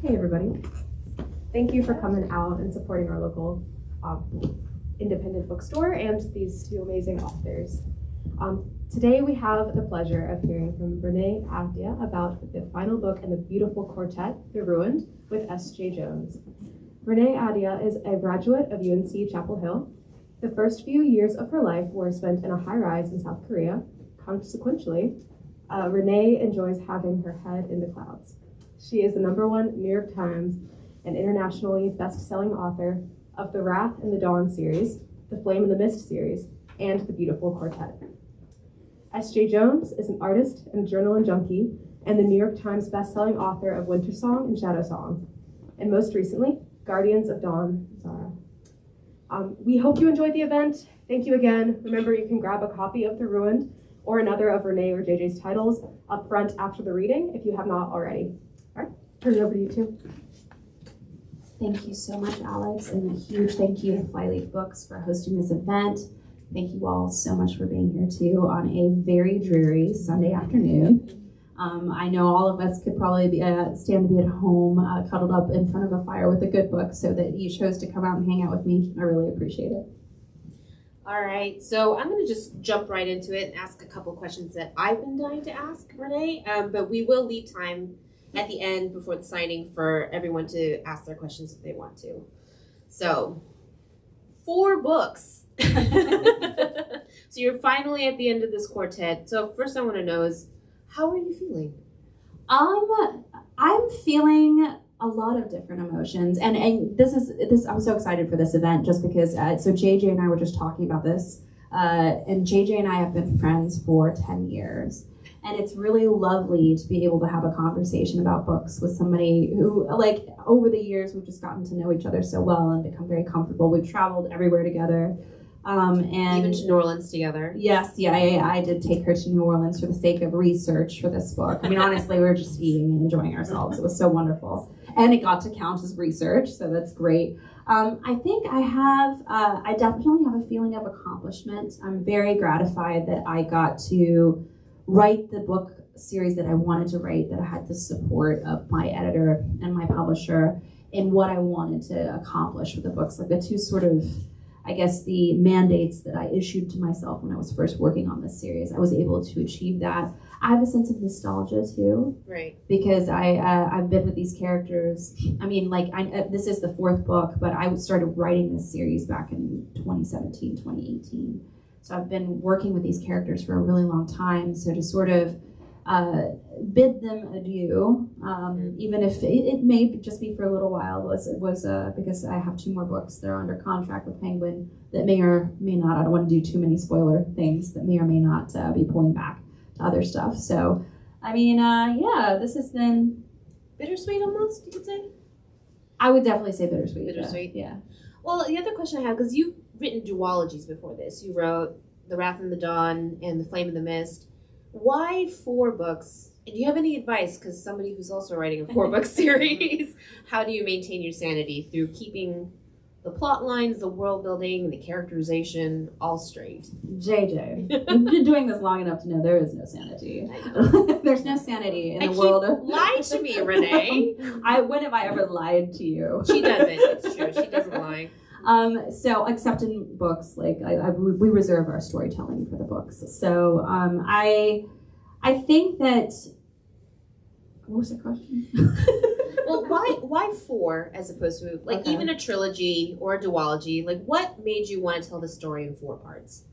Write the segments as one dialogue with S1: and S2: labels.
S1: Hey everybody. Thank you for coming out and supporting our local independent bookstore and these two amazing authors. Today we have the pleasure of hearing from Renée Ahdieh about the final book in the beautiful quartet, The Ruined, with S. Jae-Jones. Renée Ahdieh is a graduate of UNC Chapel Hill. The first few years of her life were spent in a high-rise in South Korea. Consequently, Renée enjoys having her head in the clouds. She is the #1 New York Times and internationally best-selling author of the Wrath and the Dawn series, the Flame and the Mist series, and the Beautiful Quartet. S. Jae-Jones is an artist and journaling junkie and the New York Times best-selling author of Winter Song and Shadow Song, and most recently, Guardians of Dawn, Zara. We hope you enjoyed the event. Thank you again. Remember, you can grab a copy of The Ruined or another of Renée or JJ's titles up front after the reading if you have not already. All right, turn it over to you two.
S2: Thank you so much, Alex, and a huge thank you to Flyleaf Books for hosting this event. Thank you all so much for being here too on a very dreary Sunday afternoon. I know all of us could probably stand to be at home, cuddled up in front of a fire with a good book, so that you chose to come out and hang out with me. I really appreciate it.
S3: All right, so I'm going to just jump right into it and ask a couple questions that I've been dying to ask Renée, but we will leave time at the end before the signing for everyone to ask their questions if they want to. So, 4 books. So you're finally at the end of this quartet. So first I want to know is, how are you feeling?
S2: I'm feeling a lot of different emotions, and this I'm so excited for this event just because so JJ and I were just talking about this, and JJ and I have been friends for 10 years, and it's really lovely to be able to have a conversation about books with somebody who, like, over the years we've just gotten to know each other so well and become very comfortable. We've traveled everywhere together. And
S3: even to New Orleans together.
S2: Yes, I did take her to New Orleans for the sake of research for this book. I mean, honestly, we were just eating and enjoying ourselves. It was so wonderful. And it got to count as research, so that's great. I think I definitely have a feeling of accomplishment. I'm very gratified that I got to write the book series that I wanted to write, that I had the support of my editor and my publisher in what I wanted to accomplish with the books. Like the two sort of, I guess, the mandates that I issued to myself when I was first working on this series, I was able to achieve that. I have a sense of nostalgia too,
S3: right?
S2: Because I've been with these characters. I mean, like, this is the 4th book, but I started writing this series back in 2017, 2018. So I've been working with these characters for a really long time. So to sort of bid them adieu, even if it may just be for a little while, was because I have 2 more books that are under contract with Penguin that may or may not, I don't want to do too many spoiler things, that may or may not be pulling back to other stuff. So, I mean, yeah, this has been
S3: bittersweet almost, you could say?
S2: I would definitely say bittersweet.
S3: Bittersweet.
S2: Yeah.
S3: Well, the other question I have, because you've written duologies before this. You wrote The Wrath and the Dawn and The Flame and the Mist. Why 4 books? And do you have any advice, because somebody who's also writing a 4-book series, how do you maintain your sanity through keeping the plot lines, the world building, the characterization all straight?
S2: JJ, you've been doing this long enough to know there is no sanity. There's no sanity in the world of...
S3: Lie to me, Renée.
S2: When have I ever lied to you?
S3: She doesn't. It's true. She doesn't lie.
S2: So except in books, like we reserve our storytelling for the books. So I think that, what was the question?
S3: Well, why 4 as opposed to even a trilogy or a duology? Like, what made you want to tell the story in 4 parts?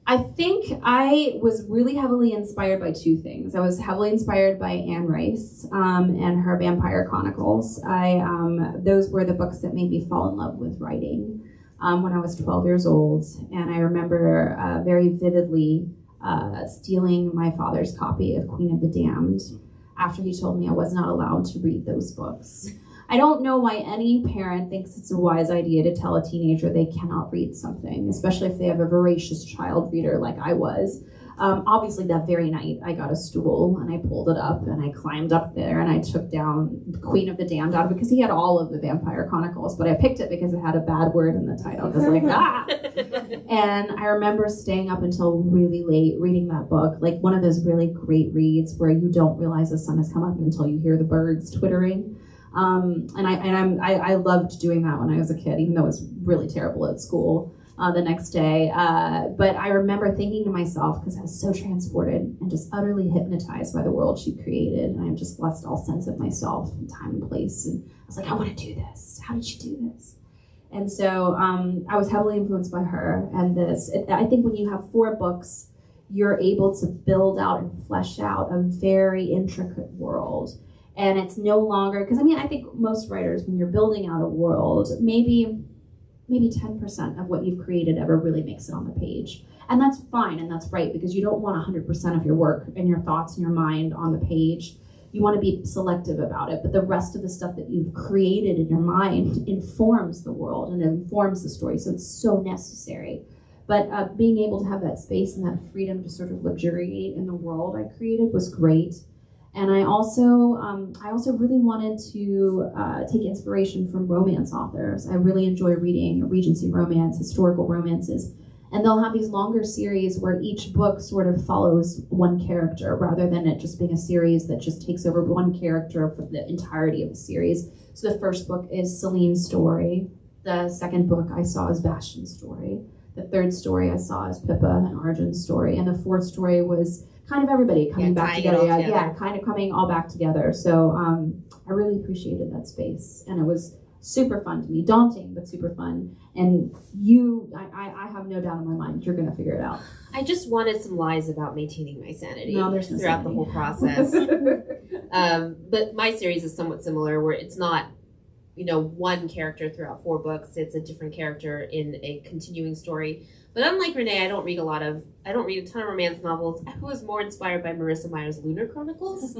S2: I think I was really heavily inspired by 2 things. I was heavily inspired by Anne Rice and her Vampire Chronicles. Those were the books that made me fall in love with writing when I was 12 years old. And I remember very vividly stealing my father's copy of Queen of the Damned after he told me I was not allowed to read those books. I don't know why any parent thinks it's a wise idea to tell a teenager they cannot read something, especially if they have a voracious child reader like I was. Obviously, that very night, I got a stool and I pulled it up and I climbed up there and I took down Queen of the Damned out of it because he had all of the Vampire Chronicles, but I picked it because it had a bad word in the title. I was like, ah! And I remember staying up until really late reading that book, like one of those really great reads where you don't realize the sun has come up until you hear the birds twittering. I loved doing that when I was a kid, even though it was really terrible at school the next day. But I remember thinking to myself, because I was so transported and just utterly hypnotized by the world she created, and I just lost all sense of myself and time and place. And I was like, I want to do this. How did she do this? And so I was heavily influenced by her. And I think when you have 4 books, you're able to build out and flesh out a very intricate world. And it's no longer, because I think most writers, when you're building out a world, maybe 10% of what you've created ever really makes it on the page. And that's fine and that's right, because you don't want 100% of your work and your thoughts and your mind on the page. You want to be selective about it, but the rest of the stuff that you've created in your mind informs the world and informs the story, so it's so necessary. But being able to have that space and that freedom to sort of luxuriate in the world I created was great. And I also really wanted to take inspiration from romance authors. I really enjoy reading Regency romance, historical romances. And they'll have these longer series where each book sort of follows one character rather than it just being a series that just takes over one character for the entirety of the series. So the first book is Celine's story. The second book I saw is Bastian's story. The third story I saw is Pippa and Arjun's story. And the fourth story was kind of everybody coming back together. Yeah, kind of coming all back together. So I really appreciated that space. And it was super fun to me. Daunting, but super fun. And I have no doubt in my mind you're going to figure it out.
S3: I just wanted some lies about maintaining my sanity
S2: throughout
S3: the whole process. But my series is somewhat similar, where it's not, one character throughout 4 books. It's a different character in a continuing story. But unlike Renee, I don't read a ton of romance novels. I was more inspired by Marissa Meyer's Lunar Chronicles,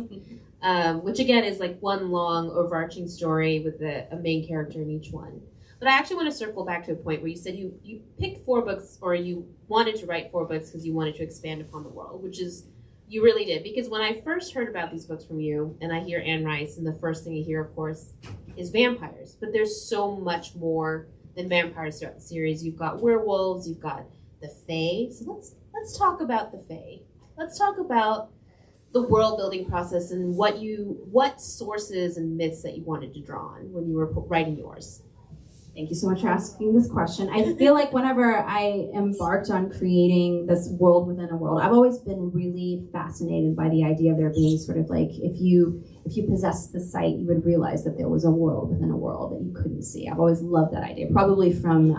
S3: which again is like one long overarching story with a main character in each one. But I actually want to circle back to a point where you said you picked 4 books, or you wanted to write 4 books because you wanted to expand upon the world, which is, you really did. Because when I first heard about these books from you, and I hear Anne Rice, and the first thing you hear, of course, is vampires. But there's so much more than vampires throughout the series. You've got werewolves, you've got the Fae. So let's talk about the Fae. Let's talk about the world building process and what sources and myths that you wanted to draw on when you were writing yours.
S2: Thank you so much for asking this question. I feel like whenever I embarked on creating this world within a world, I've always been really fascinated by the idea of there being sort of like, if you possessed the sight, you would realize that there was a world within a world that you couldn't see. I've always loved that idea, probably from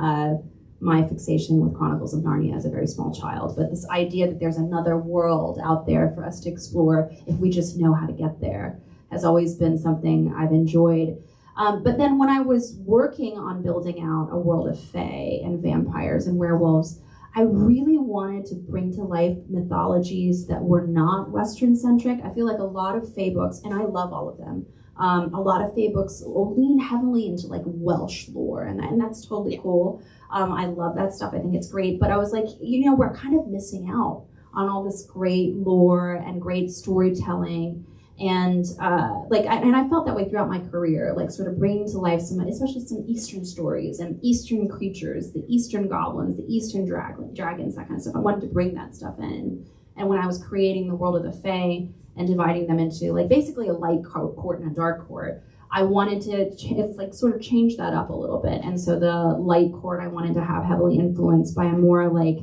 S2: my fixation with Chronicles of Narnia as a very small child. But this idea that there's another world out there for us to explore if we just know how to get there has always been something I've enjoyed. But then when I was working on building out a world of fae and vampires and werewolves, I really wanted to bring to life mythologies that were not Western-centric. I feel like a lot of fae books, and I love all of them, a lot of fae books lean heavily into like Welsh lore, and that's totally cool. I love that stuff. I think it's great. But I was like, we're kind of missing out on all this great lore and great storytelling. And I felt that way throughout my career, like sort of bringing to life especially some Eastern stories and Eastern creatures, the Eastern goblins, the Eastern dragons, that kind of stuff. I wanted to bring that stuff in. And when I was creating the world of the Fae and dividing them into like basically a light court and a dark court, I wanted to sort of change that up a little bit. And so the light court I wanted to have heavily influenced by a more like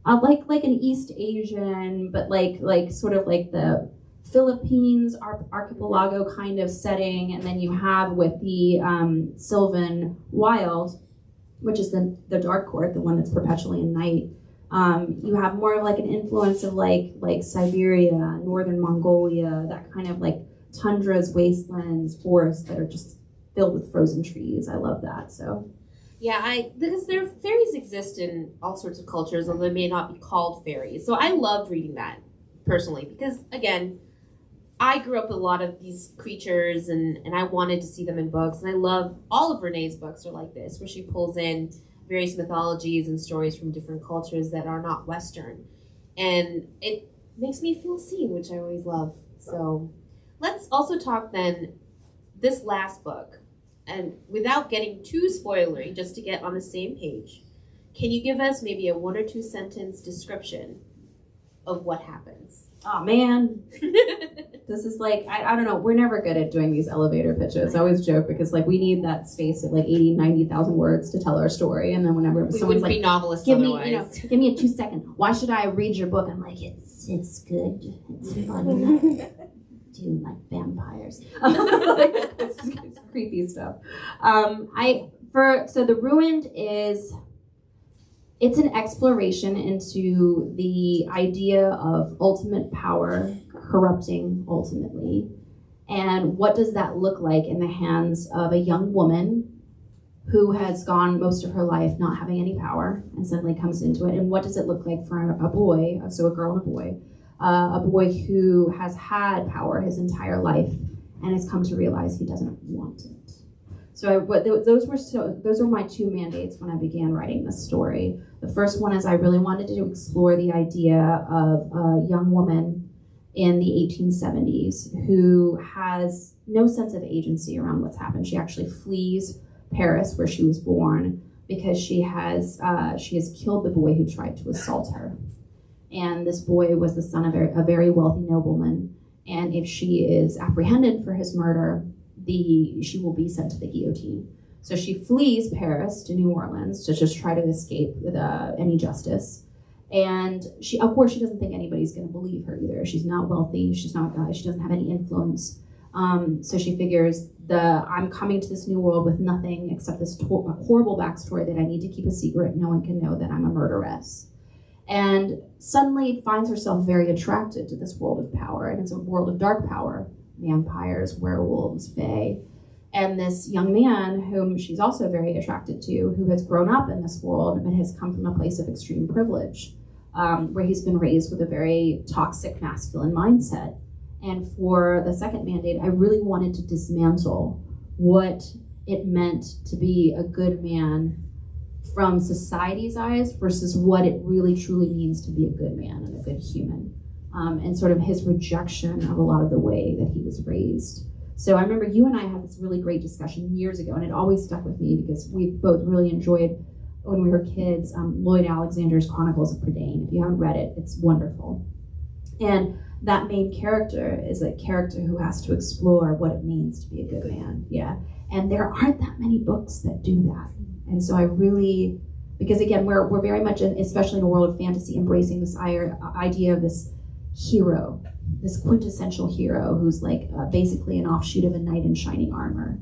S2: an East Asian, but like sort of like the Philippines archipelago kind of setting, and then you have with the Sylvan Wild, which is the dark court, the one that's perpetually in night. You have more of like an influence of like Siberia, northern Mongolia, that kind of like tundras, wastelands, forests that are just filled with frozen trees. I love that. So
S3: yeah, because fairies exist in all sorts of cultures, although they may not be called fairies. So I loved reading that personally because again, I grew up with a lot of these creatures and I wanted to see them in books. And I love all of Renee's books are like this, where she pulls in various mythologies and stories from different cultures that are not Western. And it makes me feel seen, which I always love. So let's also talk then this last book. And without getting too spoilery, just to get on the same page, can you give us maybe a 1 or 2 sentence description of what happens?
S2: Oh man, This is like, I don't know, we're never good at doing these elevator pitches. I always joke because like we need that space of like 80, 90,000 words to tell our story. And then whenever
S3: we
S2: someone's
S3: wouldn't
S2: like,
S3: be novelists
S2: give
S3: otherwise.
S2: me, give me a 2 second. Why should I read your book? I'm like, it's good. It's fun. Do you like vampires? It's creepy stuff. So The Ruined it's an exploration into the idea of ultimate power corrupting ultimately. And what does that look like in the hands of a young woman who has gone most of her life not having any power and suddenly comes into it? And what does it look like for a boy, so a girl and a boy who has had power his entire life and has come to realize he doesn't want it? So those were my 2 mandates when I began writing this story. The first one is I really wanted to explore the idea of a young woman in the 1870s who has no sense of agency around what's happened. She actually flees Paris, where she was born, because she has killed the boy who tried to assault her. And this boy was the son of a very wealthy nobleman. And if she is apprehended for his murder, she will be sent to the guillotine. So she flees Paris to New Orleans to just try to escape with any justice. And she doesn't think anybody's going to believe her either. She's not wealthy. She doesn't have any influence. So she figures I'm coming to this new world with nothing except this horrible backstory that I need to keep a secret. No one can know that I'm a murderess. And suddenly finds herself very attracted to this world of power. And it's a world of dark power. Vampires, werewolves, fae, and this young man whom she's also very attracted to, who has grown up in this world but has come from a place of extreme privilege, where he's been raised with a very toxic masculine mindset. And for the second mandate, I really wanted to dismantle what it meant to be a good man from society's eyes versus what it really truly means to be a good man and a good human. And sort of his rejection of a lot of the way that he was raised. So I remember you and I had this really great discussion years ago, and it always stuck with me because we both really enjoyed, when we were kids, Lloyd Alexander's Chronicles of Prydain. If you haven't read it, it's wonderful. And that main character is a character who has to explore what it means to be a good man. Yeah. And there aren't that many books that do that. And so I really, because again, we're very much, especially in a world of fantasy, embracing this idea of this hero, this quintessential hero who's like basically an offshoot of a knight in shining armor.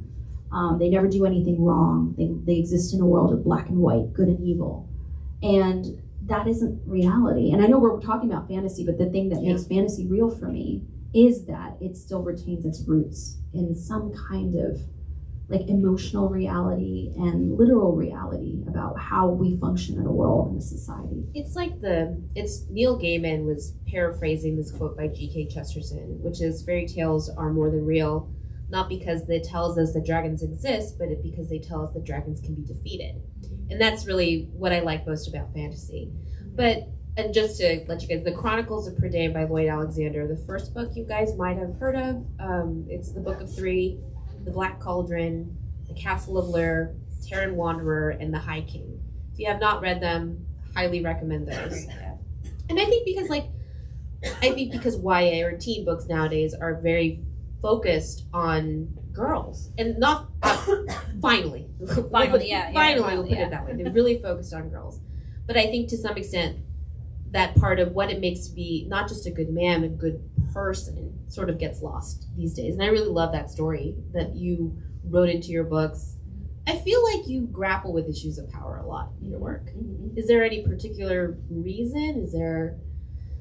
S2: They never do anything wrong. They exist in a world of black and white, good and evil. And that isn't reality. And I know we're talking about fantasy, but the thing that makes fantasy real for me is that it still retains its roots in some kind of like emotional reality and literal reality about how we function in a world and a society.
S3: It's like Neil Gaiman was paraphrasing this quote by G.K. Chesterton, which is fairy tales are more than real, not because it tells us that dragons exist, but because they tell us that dragons can be defeated. And that's really what I like most about fantasy. And just to let you guys, The Chronicles of Prydain by Lloyd Alexander, the first book you guys might have heard of, it's the Book of Three, The Black Cauldron, The Castle of Lyr, Terran Wanderer, and The High King. If you have not read them, highly recommend those. And I think because YA or teen books nowadays are very focused on girls, and not finally we'll put it that way. They're really focused on girls. But I think to some extent that part of what it makes to be not just a good man, a good person sort of gets lost these days. And I really love that story that you wrote into your books. I feel like you grapple with issues of power a lot in your work. Mm-hmm. Is there any particular reason?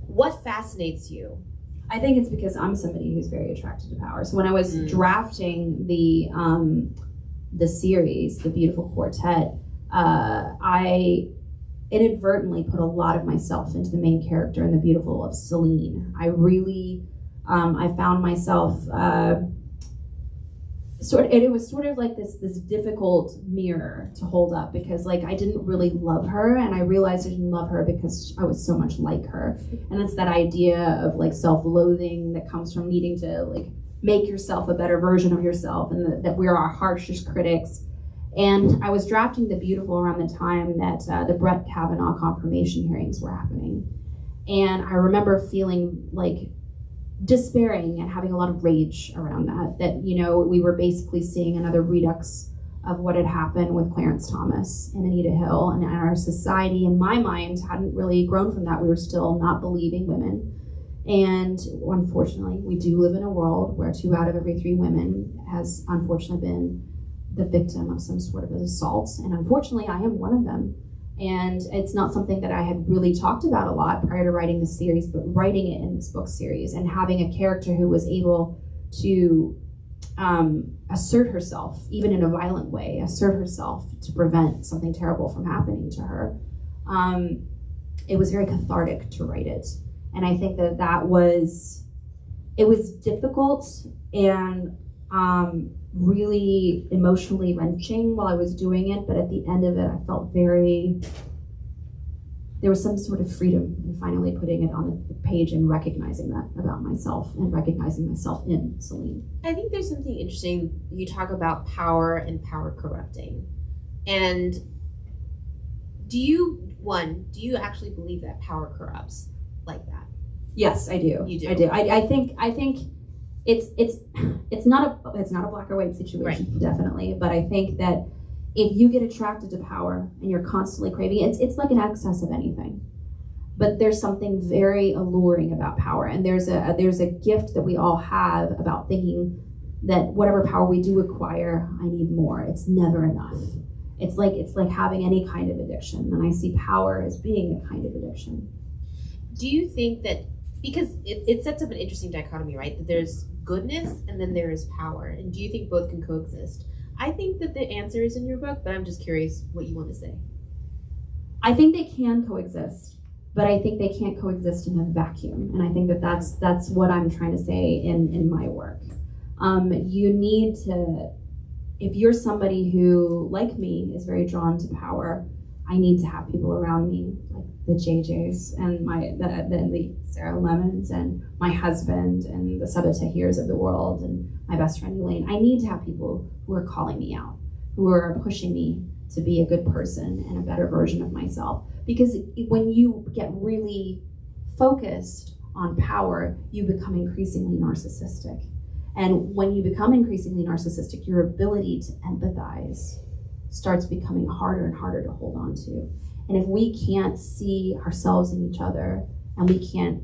S3: What fascinates you?
S2: I think it's because I'm somebody who's very attracted to power. So when I was drafting the series, The Beautiful Quartet, I inadvertently put a lot of myself into the main character in The Beautiful of Celine. I really, I found myself it was sort of like this difficult mirror to hold up, because like I didn't really love her, and I realized I didn't love her because I was so much like her. And it's that idea of like self-loathing that comes from needing to like make yourself a better version of yourself, and that we're our harshest critics. And I was drafting The Beautiful around the time that the Brett Kavanaugh confirmation hearings were happening. And I remember feeling like despairing and having a lot of rage around that, you know, we were basically seeing another redux of what had happened with Clarence Thomas and Anita Hill, and our society, in my mind, hadn't really grown from that. We were still not believing women. And unfortunately, we do live in a world where 2 out of every 3 women has unfortunately been the victim of some sort of assault. And unfortunately, I am one of them. And it's not something that I had really talked about a lot prior to writing this series, but writing it in this book series and having a character who was able to assert herself, even in a violent way, assert herself to prevent something terrible from happening to her. It was very cathartic to write it. And I think that it was difficult and really emotionally wrenching while I was doing it, but at the end of it, I felt there was some sort of freedom in finally putting it on the page and recognizing that about myself and recognizing myself in Celine.
S3: I think there's something interesting. You talk about power and power corrupting. And do you actually believe that power corrupts like that?
S2: Yes, I do.
S3: You do?
S2: I do. I think it's not a black or white situation, right, definitely, but I think that if you get attracted to power and you're constantly craving it, it's like an excess of anything. But there's something very alluring about power, and there's a gift that we all have about thinking that whatever power we do acquire, I need more. It's never enough. It's like having any kind of addiction, and I see power as being a kind of addiction.
S3: Do you think that, because it sets up an interesting dichotomy, right? That there's goodness and then there is power, and do you think both can coexist? I think that the answer is in your book, but I'm just curious what you want to say.
S2: I think they can coexist, but I think they can't coexist in a vacuum, and I think that's what I'm trying to say in my work. You need to, if you're somebody who, like me, is very drawn to power, I need to have people around me, like the JJs and the Sarah Lemons and my husband and the Sabah Tahirs of the world and my best friend Elaine. I need to have people who are calling me out, who are pushing me to be a good person and a better version of myself. Because when you get really focused on power, you become increasingly narcissistic. And when you become increasingly narcissistic, your ability to empathize starts becoming harder and harder to hold on to. And if we can't see ourselves in each other and we can't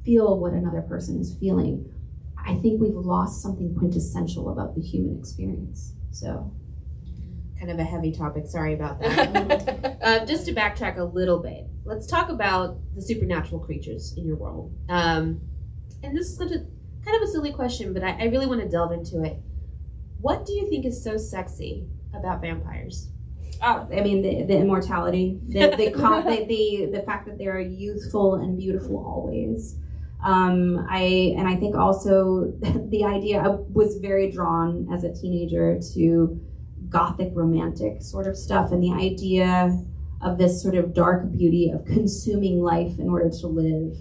S2: feel what another person is feeling, I think we've lost something quintessential about the human experience. So,
S3: kind of a heavy topic, sorry about that. Just to backtrack a little bit, let's talk about the supernatural creatures in your world. And this is kind of a silly question, but I really want to delve into it. What do you think is so sexy about vampires?
S2: Oh, I mean the immortality, the fact that they're youthful and beautiful always. I think also the idea, I was very drawn as a teenager to gothic romantic sort of stuff, and the idea of this sort of dark beauty of consuming life in order to live.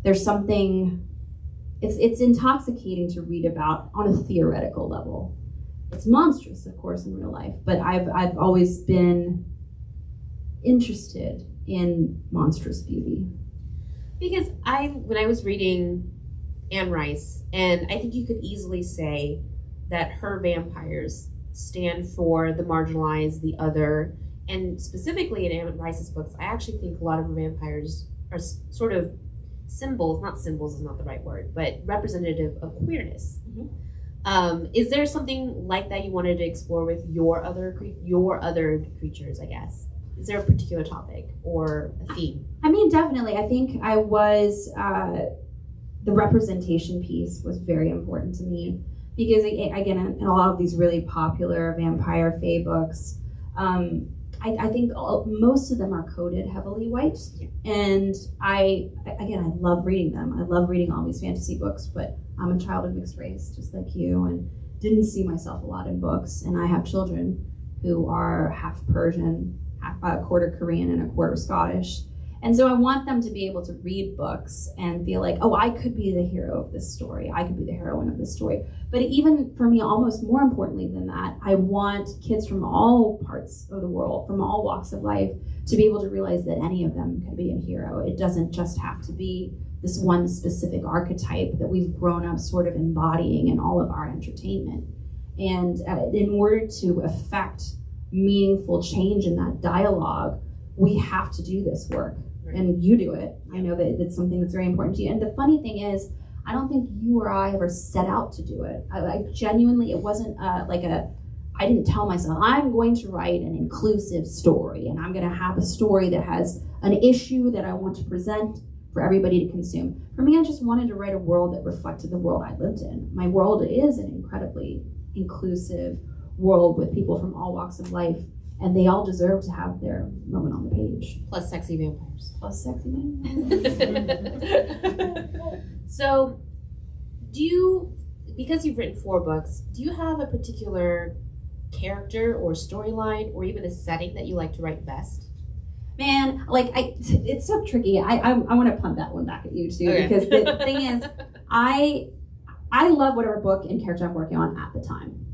S2: There's something, it's intoxicating to read about on a theoretical level. It's monstrous, of course, in real life, but I've always been interested in monstrous beauty.
S3: Because when I was reading Anne Rice, and I think you could easily say that her vampires stand for the marginalized, the other, and specifically in Anne Rice's books, I actually think a lot of her vampires are sort of symbols is not the right word, but representative of queerness. Mm-hmm. Is there something like that you wanted to explore with your other creatures, I guess? Is there a particular topic or a theme? I
S2: mean, definitely. I think I was, the representation piece was very important to me because, again, in a lot of these really popular vampire fae books, I think most of them are coded heavily white. Yeah. And I love reading them. I love reading all these fantasy books, but I'm a child of mixed race, just like you, and didn't see myself a lot in books. And I have children who are half Persian, a quarter Korean, and a quarter Scottish. And so I want them to be able to read books and feel like, oh, I could be the hero of this story. I could be the heroine of this story. But even for me, almost more importantly than that, I want kids from all parts of the world, from all walks of life, to be able to realize that any of them can be a hero. It doesn't just have to be this one specific archetype that we've grown up sort of embodying in all of our entertainment. And in order to affect meaningful change in that dialogue, we have to do this work. Right. And you do it. I know that it's something that's very important to you. And the funny thing is, I don't think you or I ever set out to do it. I genuinely, it wasn't I didn't tell myself, I'm going to write an inclusive story, and I'm going to have a story that has an issue that I want to present for everybody to consume. For me, I just wanted to write a world that reflected the world I lived in. My world is an incredibly inclusive world with people from all walks of life, and they all deserve to have their moment on the page.
S3: Plus sexy vampires.
S2: Plus sexy vampires.
S3: So, because you've written 4 books, do you have a particular character or storyline or even a setting that you like to write best?
S2: Man, it's so tricky. I want to punt that one back at you too, okay. Because the thing is, I love whatever book and character I'm working on at the time.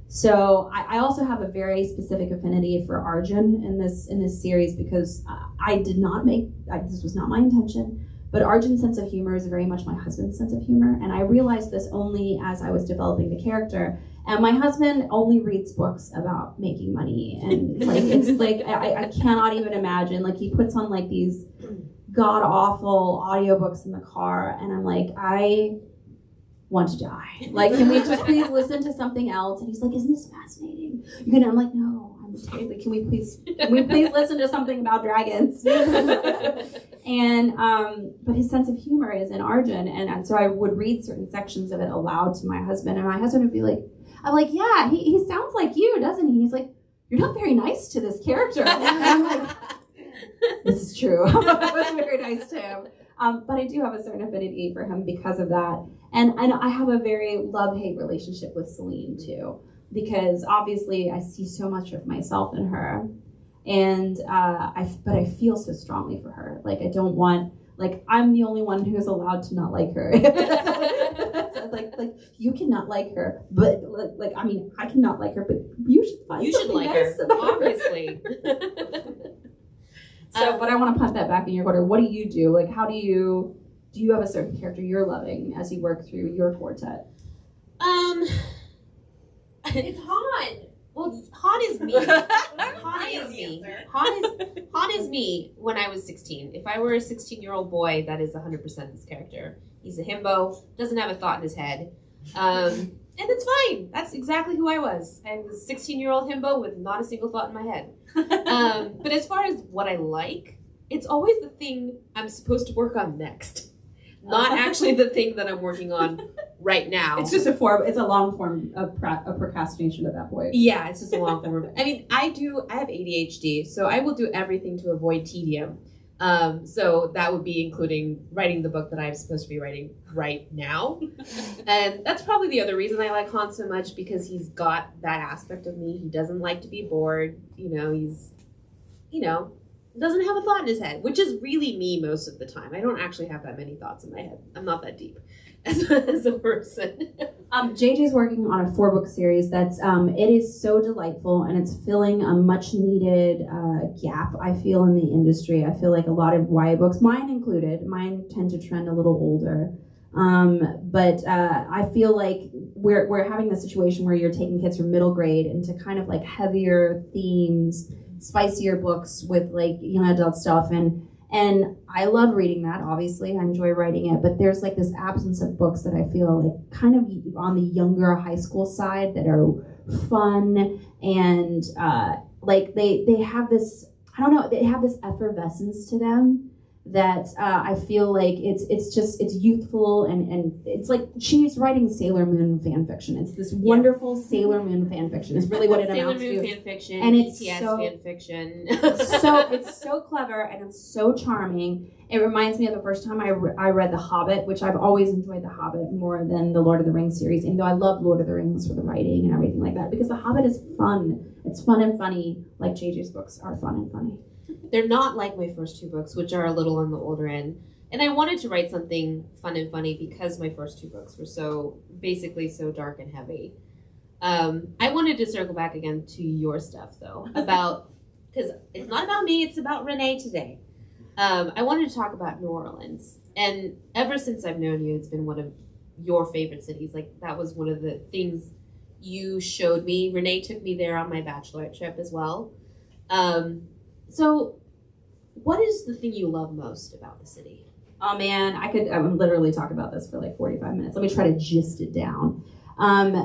S2: So I also have a very specific affinity for Arjun in this series, because this was not my intention, but Arjun's sense of humor is very much my husband's sense of humor, and I realized this only as I was developing the character. And my husband only reads books about making money, and I cannot even imagine. He puts on these god awful audiobooks in the car, and I'm like, I want to die. Can we just please listen to something else? And he's like, isn't this fascinating? I'm like, no, I'm tired. Can we please listen to something about dragons? And but his sense of humor is in Arjun, and so I would read certain sections of it aloud to my husband, and my husband would be like, I'm like, yeah, he sounds like you, doesn't he? He's like, you're not very nice to this character. And I'm like, this is true. I was very nice to him. But I do have a certain affinity for him because of that. And I have a very love-hate relationship with Celine, too, because obviously I see so much of myself in her. And but I feel so strongly for her. I don't want, I'm the only one who's allowed to not like her. You cannot like her, but I cannot like her, but you should find something nice about her.
S3: Obviously.
S2: But I want to punt that back in your quarter. What do you do? How do you have a certain character you're loving as you work through your quartet?
S3: It's Han. Well, Han is me. Han is me when I was 16. If I were a 16-year-old boy, that is 100% this character. He's a himbo, doesn't have a thought in his head. And it's fine. That's exactly who I was. I was a 16-year-old himbo with not a single thought in my head. But as far as what I like, it's always the thing I'm supposed to work on next. Not actually the thing that I'm working on right now.
S2: It's just it's a long form of procrastination at that point.
S3: Yeah, it's just a long form. I mean, I have ADHD, so I will do everything to avoid tedium. So that would be including writing the book that I'm supposed to be writing right now. And that's probably the other reason I like Han so much, because he's got that aspect of me. He doesn't like to be bored. He's, doesn't have a thought in his head, which is really me most of the time. I don't actually have that many thoughts in my head. I'm not that deep as a person.
S2: JJ's working on a 4-book series that's it is so delightful, and it's filling a much needed gap, I feel, in the industry. I feel like a lot of YA books, mine included, tend to trend a little older. But I feel like we're having this situation where you're taking kids from middle grade into kind of heavier themes, spicier books with young adult stuff, and I love reading that. Obviously, I enjoy writing it, but there's this absence of books that I feel kind of on the younger high school side that are fun, and they have this, I don't know, they have this effervescence to them that I feel like it's youthful, and it's she's writing Sailor Moon fan fiction. It's this wonderful Sailor Moon fan fiction. It's really what it amounts to.
S3: Sailor Moon fan fiction,
S2: and it's
S3: BTS
S2: so
S3: fan fiction.
S2: it's so clever, and it's so charming. It reminds me of the first time I read The Hobbit, which I've always enjoyed The Hobbit more than the Lord of the Rings series, even though I love Lord of the Rings for the writing and everything like that, because The Hobbit is fun. It's fun and funny, like JJ's books are fun and funny.
S3: They're not like my first 2 books, which are a little on the older end. And I wanted to write something fun and funny because my first 2 books were so dark and heavy. I wanted to circle back again to your stuff, though, because it's not about me, it's about Renée today. I wanted to talk about New Orleans. And ever since I've known you, it's been one of your favorite cities. Like, that was one of the things you showed me. Renee took me there on my bachelorette trip as well. So what is the thing you love most about the city?
S2: Oh man, I would literally talk about this for like 45 minutes. Let me try to gist it down.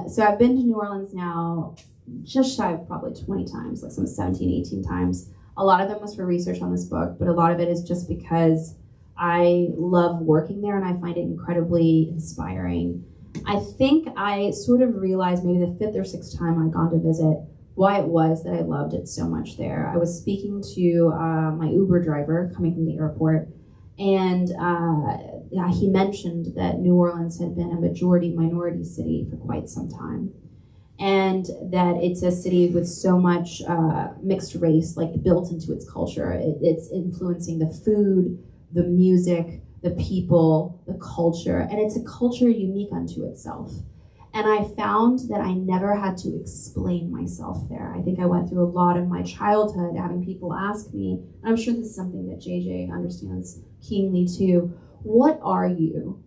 S2: So I've been to New Orleans now just shy of probably 20 times, like some 17, 18 times. A lot of them was for research on this book, but a lot of it is just because I love working there and I find it incredibly inspiring. I think I sort of realized maybe the 5th or 6th time I'd gone to visit why it was that I loved it so much there. I was speaking to my Uber driver coming from the airport, and he mentioned that New Orleans had been a majority-minority city for quite some time, and that it's a city with so much mixed race, like, built into its culture. It's influencing the food, the music, the people, the culture, and it's a culture unique unto itself. And I found that I never had to explain myself there. I think I went through a lot of my childhood having people ask me, and I'm sure this is something that JJ understands keenly too, what are you?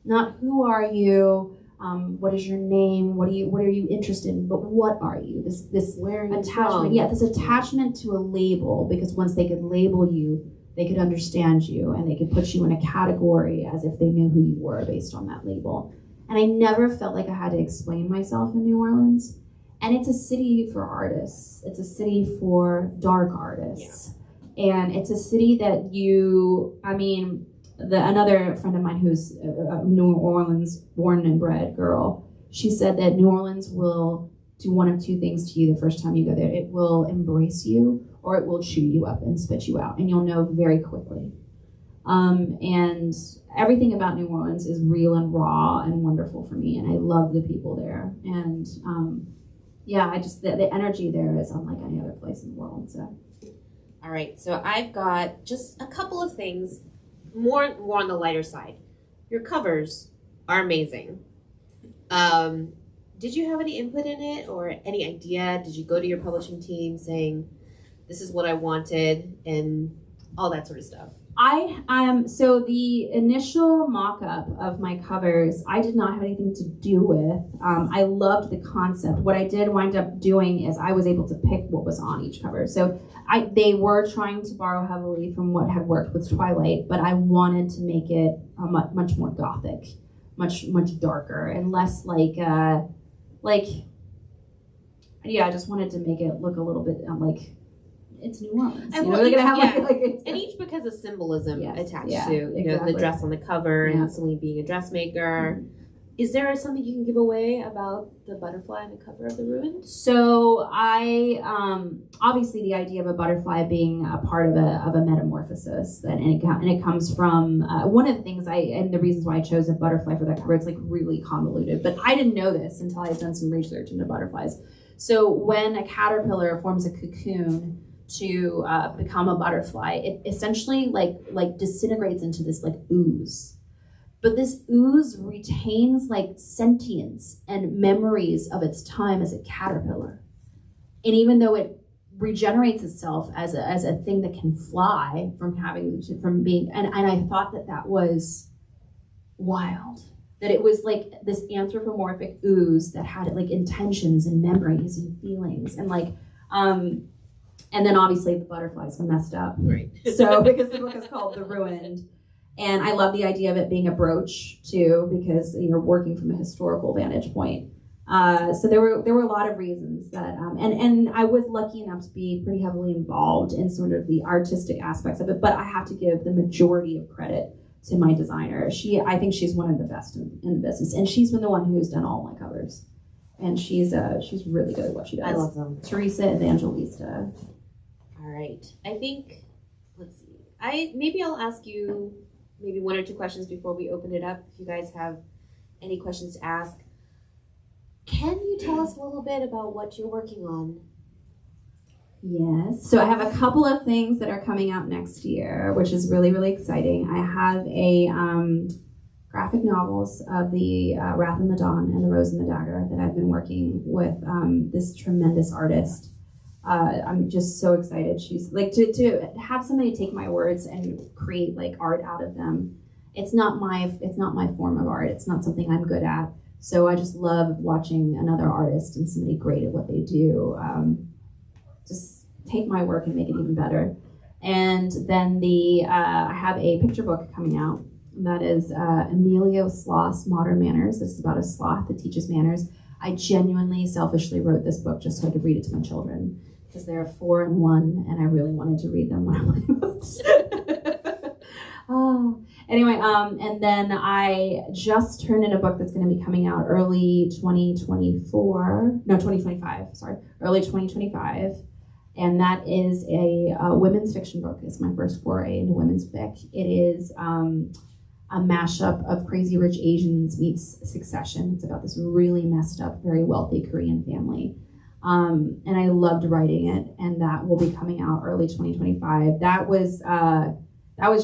S2: Not who are you, what is your name, what are you interested in, but what are you? This
S3: Where are you
S2: attachment,
S3: from?
S2: yeah, this attachment to a label, because once they could label you, they could understand you and they could put you in a category as if they knew who you were based on that label. And I never felt like I had to explain myself in New Orleans. And it's a city for artists. It's a city for dark artists. Yeah. And it's a city that another friend of mine who's a New Orleans born and bred girl, she said that New Orleans will do one of two things to you the first time you go there. It will embrace you, or it will chew you up and spit you out, and you'll know very quickly. And everything about New Orleans is real and raw and wonderful for me, and I love the people there. And the energy there is unlike any other place in the world. So,
S3: all right, so I've got just a couple of things, more on the lighter side. Your covers are amazing. Did you have any input in it or any idea? Did you go to your publishing team saying, this is what I wanted, and all that sort of stuff?
S2: So the initial mock-up of my covers, I did not have anything to do with. I loved the concept. What I did wind up doing is I was able to pick what was on each cover. So they were trying to borrow heavily from what had worked with Twilight, but I wanted to make it much more gothic, much darker, and less I just wanted to make it look a little bit like it's New Orleans.
S3: And
S2: they're gonna have
S3: and each book has a symbolism attached
S2: yeah,
S3: to
S2: exactly.
S3: the dress on the cover and Celine being a dressmaker. Mm-hmm. Is there something you can give away about the butterfly on the cover of The Ruined?
S2: So I obviously the idea of a butterfly being a part of a metamorphosis, and it comes from one of the things and the reasons why I chose a butterfly for that cover. It's like really convoluted, but I didn't know this until I had done some research into butterflies. So when a caterpillar forms a cocoon to become a butterfly, it essentially like disintegrates into this like ooze. But this ooze retains like sentience and memories of its time as a caterpillar. And even though it regenerates itself as a thing that can fly from being, and I thought that was wild. That it was like this anthropomorphic ooze that had like intentions and memories and feelings and and then obviously the butterflies were messed up.
S3: Right.
S2: So because the book is called The Ruined. And I love the idea of it being a brooch too, because you're working from a historical vantage point. So there were a lot of reasons that, and I was lucky enough to be pretty heavily involved in sort of the artistic aspects of it. But I have to give the majority of credit to my designer. I think she's one of the best in the business, and she's been the one who's done all my covers. And she's really good at what she does.
S3: I love them.
S2: Teresa Evangelista.
S3: All right. I think, let's see. Maybe I'll ask you maybe one or two questions before we open it up. If you guys have any questions to ask. Can you tell us a little bit about what you're working on?
S2: Yes. So I have a couple of things that are coming out next year, which is really, really exciting. I have a graphic novels of the Wrath and the Dawn and the Rose and the Dagger that I've been working with this tremendous artist. I'm just so excited. She's like to have somebody take my words and create like art out of them. it's not my form of art. It's not something I'm good at. So I just love watching another artist and somebody great at what they do just take my work and make it even better. And then I have a picture book coming out that is Emilio Sloth's Modern Manners. This is about a sloth that teaches manners. I genuinely, selfishly wrote this book just so I could read it to my children because they're 4 and 1, and I really wanted to read them one of my books. Anyway, and then I just turned in a book that's going to be coming out early 2025, and that is a women's fiction book. It's my first foray into women's fic. It is a mashup of Crazy Rich Asians meets Succession. It's about this really messed up, very wealthy Korean family. And I loved writing it, and that will be coming out early 2025. That was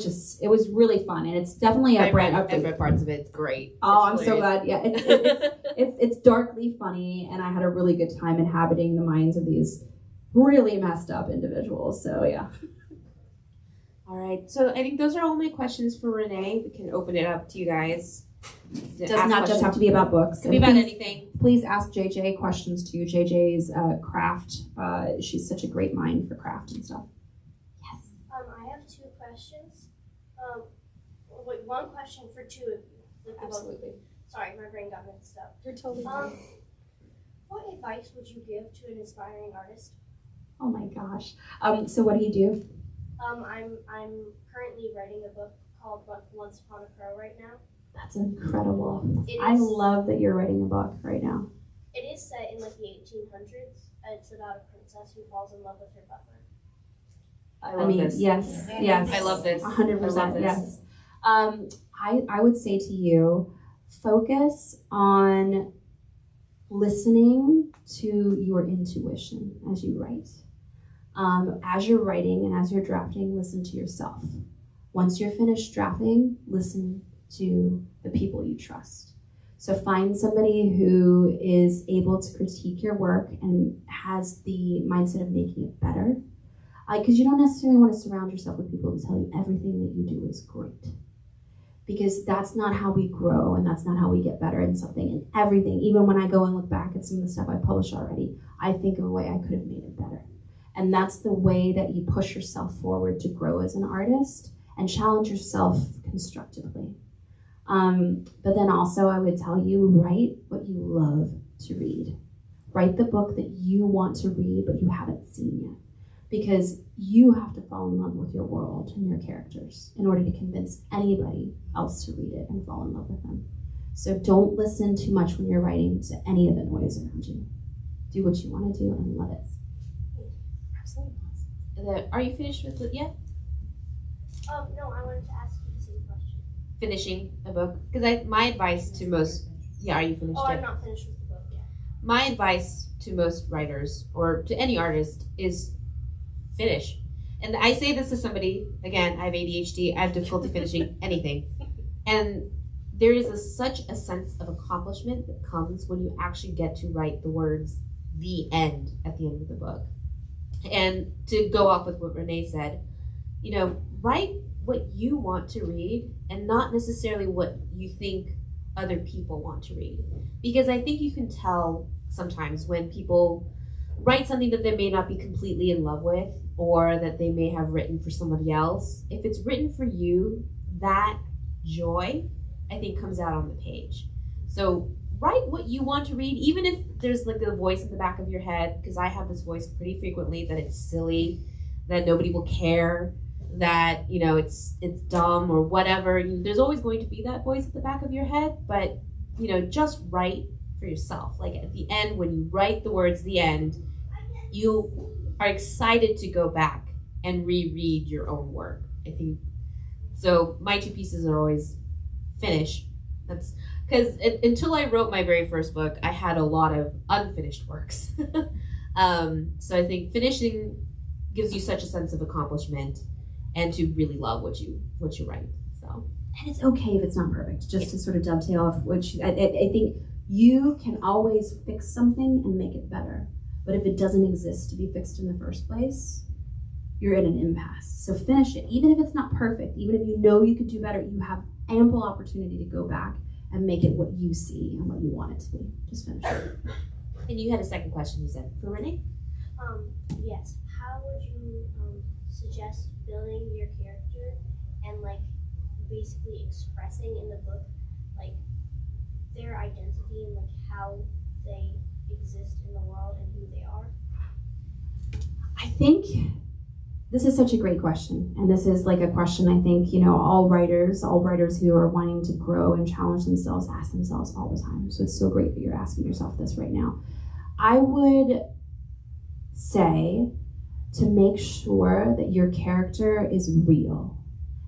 S2: just, it was really fun, and it's definitely a brand up.
S3: I've read parts of it. It's great.
S2: I'm so glad. Yeah, it's darkly funny, and I had a really good time inhabiting the minds of these really messed up individuals. So yeah.
S3: All right. So I think those are all my questions for Renee. We can open it up to you guys.
S2: Does not just have to be about books.
S3: It can be about anything.
S2: Please ask JJ questions too. JJ's craft. She's such a great mind for craft and stuff.
S4: I have 2 questions. One question for 2 of you.
S3: Absolutely.
S4: Sorry, my brain got mixed up.
S3: You're totally fine.
S4: What advice would you give to an aspiring artist?
S2: Oh my gosh. So what do you do?
S4: I'm currently writing a book called Once Upon a Crow right now.
S2: That's incredible.
S4: I
S2: love that you're writing a book right now.
S4: It is set in like the 1800s. It's about a princess who falls in love with her butler.
S3: I love this.
S2: Yes.
S3: I love this.
S2: 100%. Yes. I would say to you, focus on listening to your intuition as you write. As you're writing and as you're drafting, listen to yourself. Once you're finished drafting, listen to the people you trust. So find somebody who is able to critique your work and has the mindset of making it better. Because you don't necessarily want to surround yourself with people who tell you everything that you do is great. Because that's not how we grow, and that's not how we get better in something. And everything, even when I go and look back at some of the stuff I published already, I think of a way I could have made it better. And that's the way that you push yourself forward to grow as an artist and challenge yourself constructively. But then also I would tell you, write what you love to read. Write the book that you want to read but you haven't seen yet. Because you have to fall in love with your world and your characters in order to convince anybody else to read it and fall in love with them. So don't listen too much when you're writing to any of the noise around you. Do what you want to do and love it.
S3: Absolutely. Are you finished with it yet?
S4: No, I wanted to ask you the same question.
S3: Finishing a book? Because my advice to most, are you finished yet?
S4: I'm not finished with the book yet.
S3: My advice to most writers, or to any artist, is finish. And I say this to somebody, again, I have ADHD, I have difficulty finishing anything. And there is such a sense of accomplishment that comes when you actually get to write the words, the end, at the end of the book. And to go off with what Renee said, write what you want to read and not necessarily what you think other people want to read. Because I think you can tell sometimes when people write something that they may not be completely in love with, or that they may have written for somebody else. If it's written for you, that joy, I think, comes out on the page. So write what you want to read, even if there's like a voice in the back of your head, because I have this voice pretty frequently that it's silly, that nobody will care, that it's dumb or whatever. There's always going to be that voice at the back of your head, but just write for yourself. Like at the end, when you write the words the end, you are excited to go back and reread your own work. I think so. My 2 pieces are always finish. That's because until I wrote my very first book, I had a lot of unfinished works. So I think finishing gives you such a sense of accomplishment and to really love what you write. So,
S2: and it's okay if it's not perfect. Just to sort of dovetail off, which I think you can always fix something and make it better. But if it doesn't exist to be fixed in the first place, you're in an impasse. So finish it, even if it's not perfect, even if you know you could do better, you have ample opportunity to go back and make it what you see and what you want it to be. Just finish it.
S3: And you had a second question, you said, for Renee?
S4: Yes. How would you suggest building your character and like basically expressing in the book like their identity and like how they exist in the world and who they are?
S2: I think this is such a great question. And this is like a question I think, all writers who are wanting to grow and challenge themselves ask themselves all the time. So it's so great that you're asking yourself this right now. I would say to make sure that your character is real.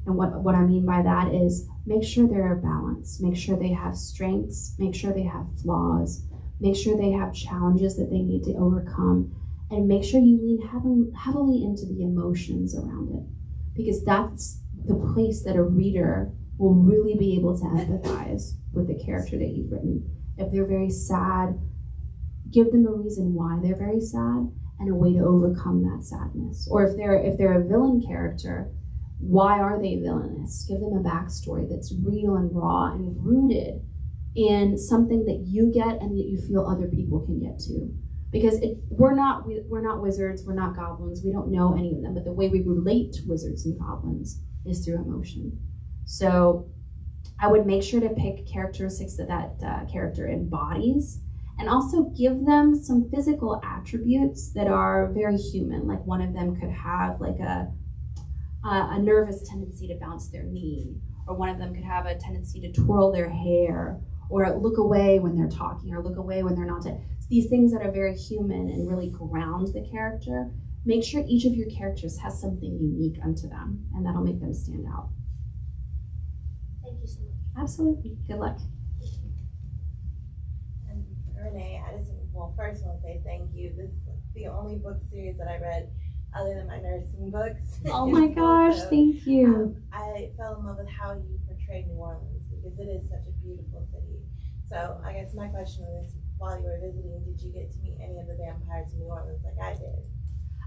S2: And what I mean by that is make sure they're balanced, make sure they have strengths, make sure they have flaws, make sure they have challenges that they need to overcome, and make sure you lean heavily into the emotions around it, because that's the place that a reader will really be able to empathize with the character that you've written. If they're very sad, give them a reason why they're very sad and a way to overcome that sadness. Or if they're a villain character, why are they villainous? Give them a backstory that's real and raw and rooted in something that you get and that you feel other people can get to. Because we're not wizards, we're not goblins, we don't know any of them, but the way we relate to wizards and goblins is through emotion. So I would make sure to pick characteristics that character embodies, and also give them some physical attributes that are very human. Like one of them could have like a nervous tendency to bounce their knee, or one of them could have a tendency to twirl their hair, or look away when they're talking, or look away when they're not. These things that are very human and really ground the character. Make sure each of your characters has something unique unto them, and that'll make them stand out.
S4: Thank you so much.
S2: Absolutely. Good luck.
S5: And Renee, I just first want to say thank you. This is the only book series that I read other than my nursing books.
S2: Oh my gosh, thank you.
S5: I fell in love with how you portray New Orleans, because it is such a beautiful city. So I guess my question is, while you were visiting, did you get to meet any of the vampires in New Orleans like I did?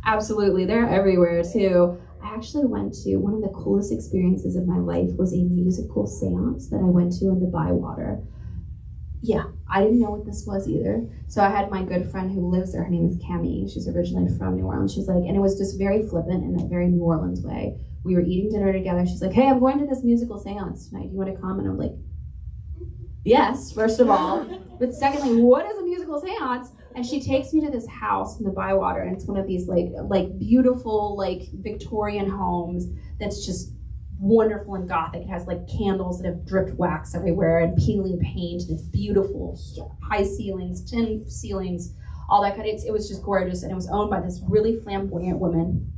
S2: Absolutely, they're everywhere too. I actually went to, one of the coolest experiences of my life was a musical seance that I went to in the Bywater. Yeah, I didn't know what this was either. So I had my good friend who lives there, her name is Cammie. She's originally from New Orleans. She's like, and it was just very flippant in that very New Orleans way. We were eating dinner together. She's like, hey, I'm going to this musical seance tonight. Do you want to come? And I'm like, yes, first of all. But secondly, what is a musical seance? And she takes me to this house in the Bywater, and it's one of these like beautiful like Victorian homes that's just wonderful and gothic. It has like candles that have dripped wax everywhere and peeling paint, and it's beautiful, high ceilings, tin ceilings, all that kind of. It was just gorgeous, and it was owned by this really flamboyant woman,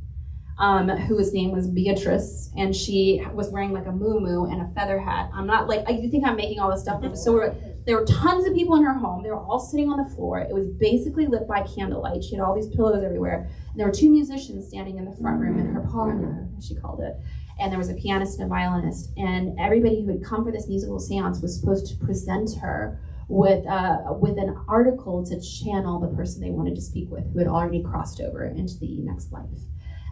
S2: whose name was Beatrice, and she was wearing like a muumuu and a feather hat. I'm not like, you think I'm making all this stuff up. So there were tons of people in her home. They were all sitting on the floor. It was basically lit by candlelight. She had all these pillows everywhere. And there were two musicians standing in the front room in her parlor, as she called it. And there was a pianist and a violinist. And everybody who had come for this musical seance was supposed to present her with an article to channel the person they wanted to speak with, who had already crossed over into the next life.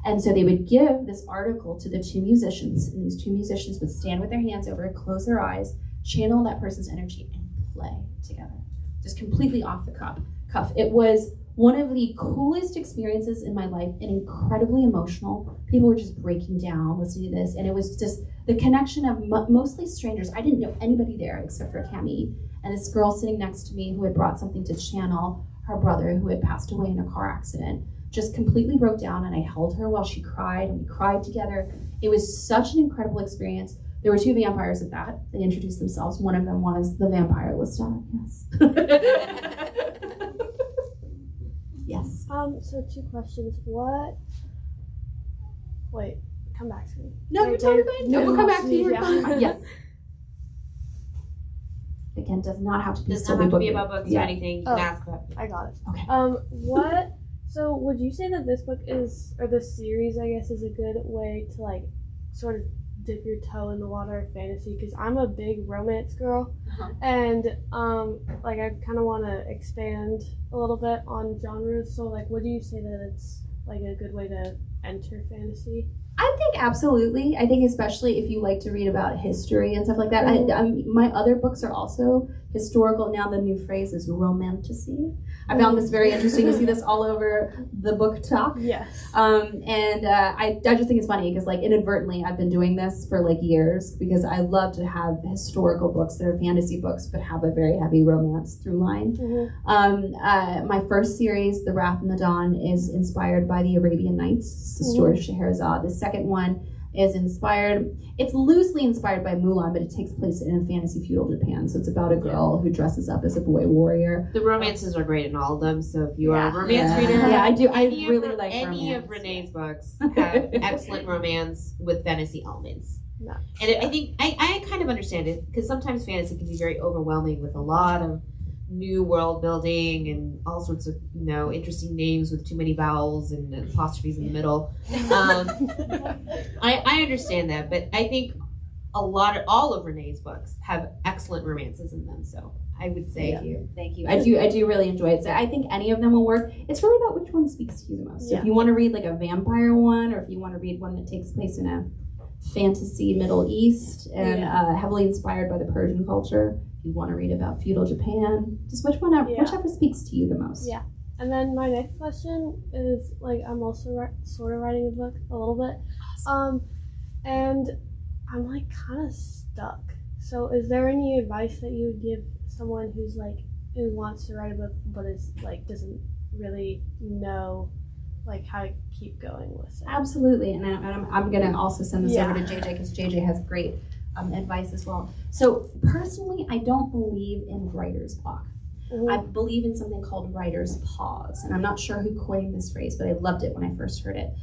S2: And so they would give this article to the two musicians, and these two musicians would stand with their hands over, close their eyes, channel that person's energy, and play together, just completely off the cuff. It was one of the coolest experiences in my life, and incredibly emotional. People were just breaking down listening to this, and it was just the connection of mostly strangers. I didn't know anybody there except for Cammie, and this girl sitting next to me who had brought something to channel her brother who had passed away in a car accident. Just completely broke down, and I held her while she cried, and we cried together. It was such an incredible experience. There were two vampires at that. They introduced themselves. One of them was the vampire Lestat. Yes. Yes.
S6: So two questions. Wait, come back to me.
S2: No, you're totally fine. No, we'll come back to you.
S6: Yeah.
S2: Yes. Again, does not have to be.
S3: Does not have to be about books or anything. You can
S6: Oh.
S3: ask about.
S6: I got it.
S2: Okay.
S6: So would you say that this book is, or this series, I guess, is a good way to like sort of dip your toe in the water of fantasy? Because I'm a big romance girl, and like I kind of want to expand a little bit on genres. So like, would you say that it's like a good way to enter fantasy?
S2: I think absolutely. I think especially if you like to read about history and stuff like that. My other books are also historical. Now the new phrase is romantasy. I found this very interesting. You see this all over the book talk.
S6: Yes.
S2: I just think it's funny because like inadvertently I've been doing this for like years because I love to have historical books that are fantasy books but have a very heavy romance through line. My first series, The Wrath and the Dawn, is inspired by the Arabian Nights. It's the story of Scheherazade. The second one is it's loosely inspired by Mulan, but it takes place in fantasy feudal Japan. So it's about a girl who dresses up as a boy warrior.
S3: The romances are great in all of them. So if you are a romance reader,
S2: yeah, I do. I really like
S3: any
S2: romance.
S3: of Renee's books have excellent romance with fantasy elements.
S6: No.
S3: And I think I kind of understand it because sometimes fantasy can be very overwhelming with a lot of new world building and all sorts of interesting names with too many vowels and apostrophes in the middle. I understand that, but I think all of Renee's books have excellent romances in them. So I would say
S2: Thank you. I do really enjoy it. So I think any of them will work. It's really about which one speaks to you the most. So if you want to read like a vampire one, or if you want to read one that takes place in a fantasy Middle East and heavily inspired by the Persian culture. If you want to read about feudal Japan, just whichever speaks to you the most.
S6: Yeah. And then my next question is like I'm also sort of writing a book a little bit, and I'm like kind of stuck. So is there any advice that you would give someone who wants to write a book but is like doesn't really know like how to keep going with it?
S2: Absolutely, and I'm gonna also send this over to JJ because JJ has great advice as well. So personally, I don't believe in writer's block. I believe in something called writer's pause, and I'm not sure who coined this phrase, but I loved it when I first heard it.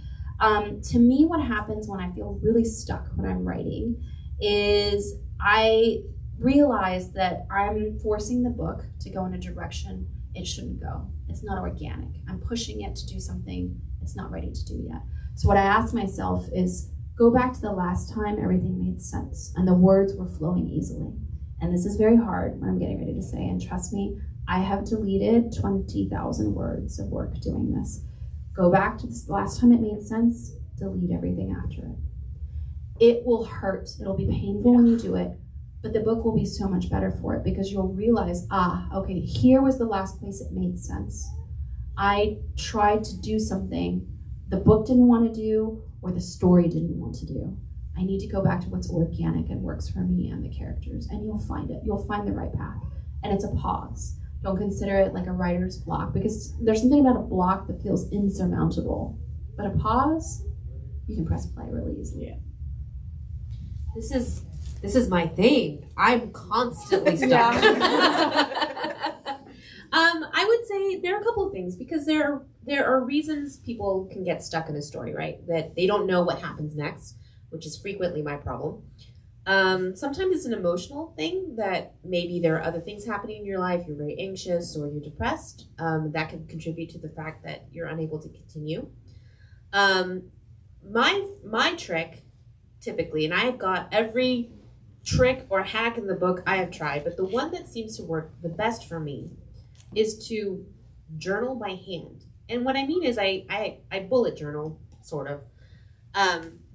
S2: To me, what happens when I feel really stuck when I'm writing is I realize that I'm forcing the book to go in a direction it shouldn't go. It's not organic. I'm pushing it to do something it's not ready to do yet. So what I ask myself is, go back to the last time everything made sense and the words were flowing easily. And this is very hard when I'm getting ready to say, and trust me, I have deleted 20,000 words of work doing this. Go back to this last time it made sense, delete everything after it. It will hurt, it'll be painful when you do it, but the book will be so much better for it because you'll realize, okay, here was the last place it made sense. I tried to do something the book didn't want to do or the story didn't want to do. I need to go back to what's organic and works for me and the characters, and you'll find it. You'll find the right path. And it's a pause. Don't consider it like a writer's block because there's something about a block that feels insurmountable. But a pause, you can press play really easily.
S3: Yeah. This is my thing. I'm constantly stuck. I would say there are a couple of things because there are reasons people can get stuck in a story, right? That they don't know what happens next, which is frequently my problem. Sometimes it's an emotional thing that maybe there are other things happening in your life. You're very anxious or you're depressed. That can contribute to the fact that you're unable to continue. My trick, typically, and I have got every trick or hack in the book I have tried, but the one that seems to work the best for me is to journal by hand. And what I mean is I bullet journal, sort of.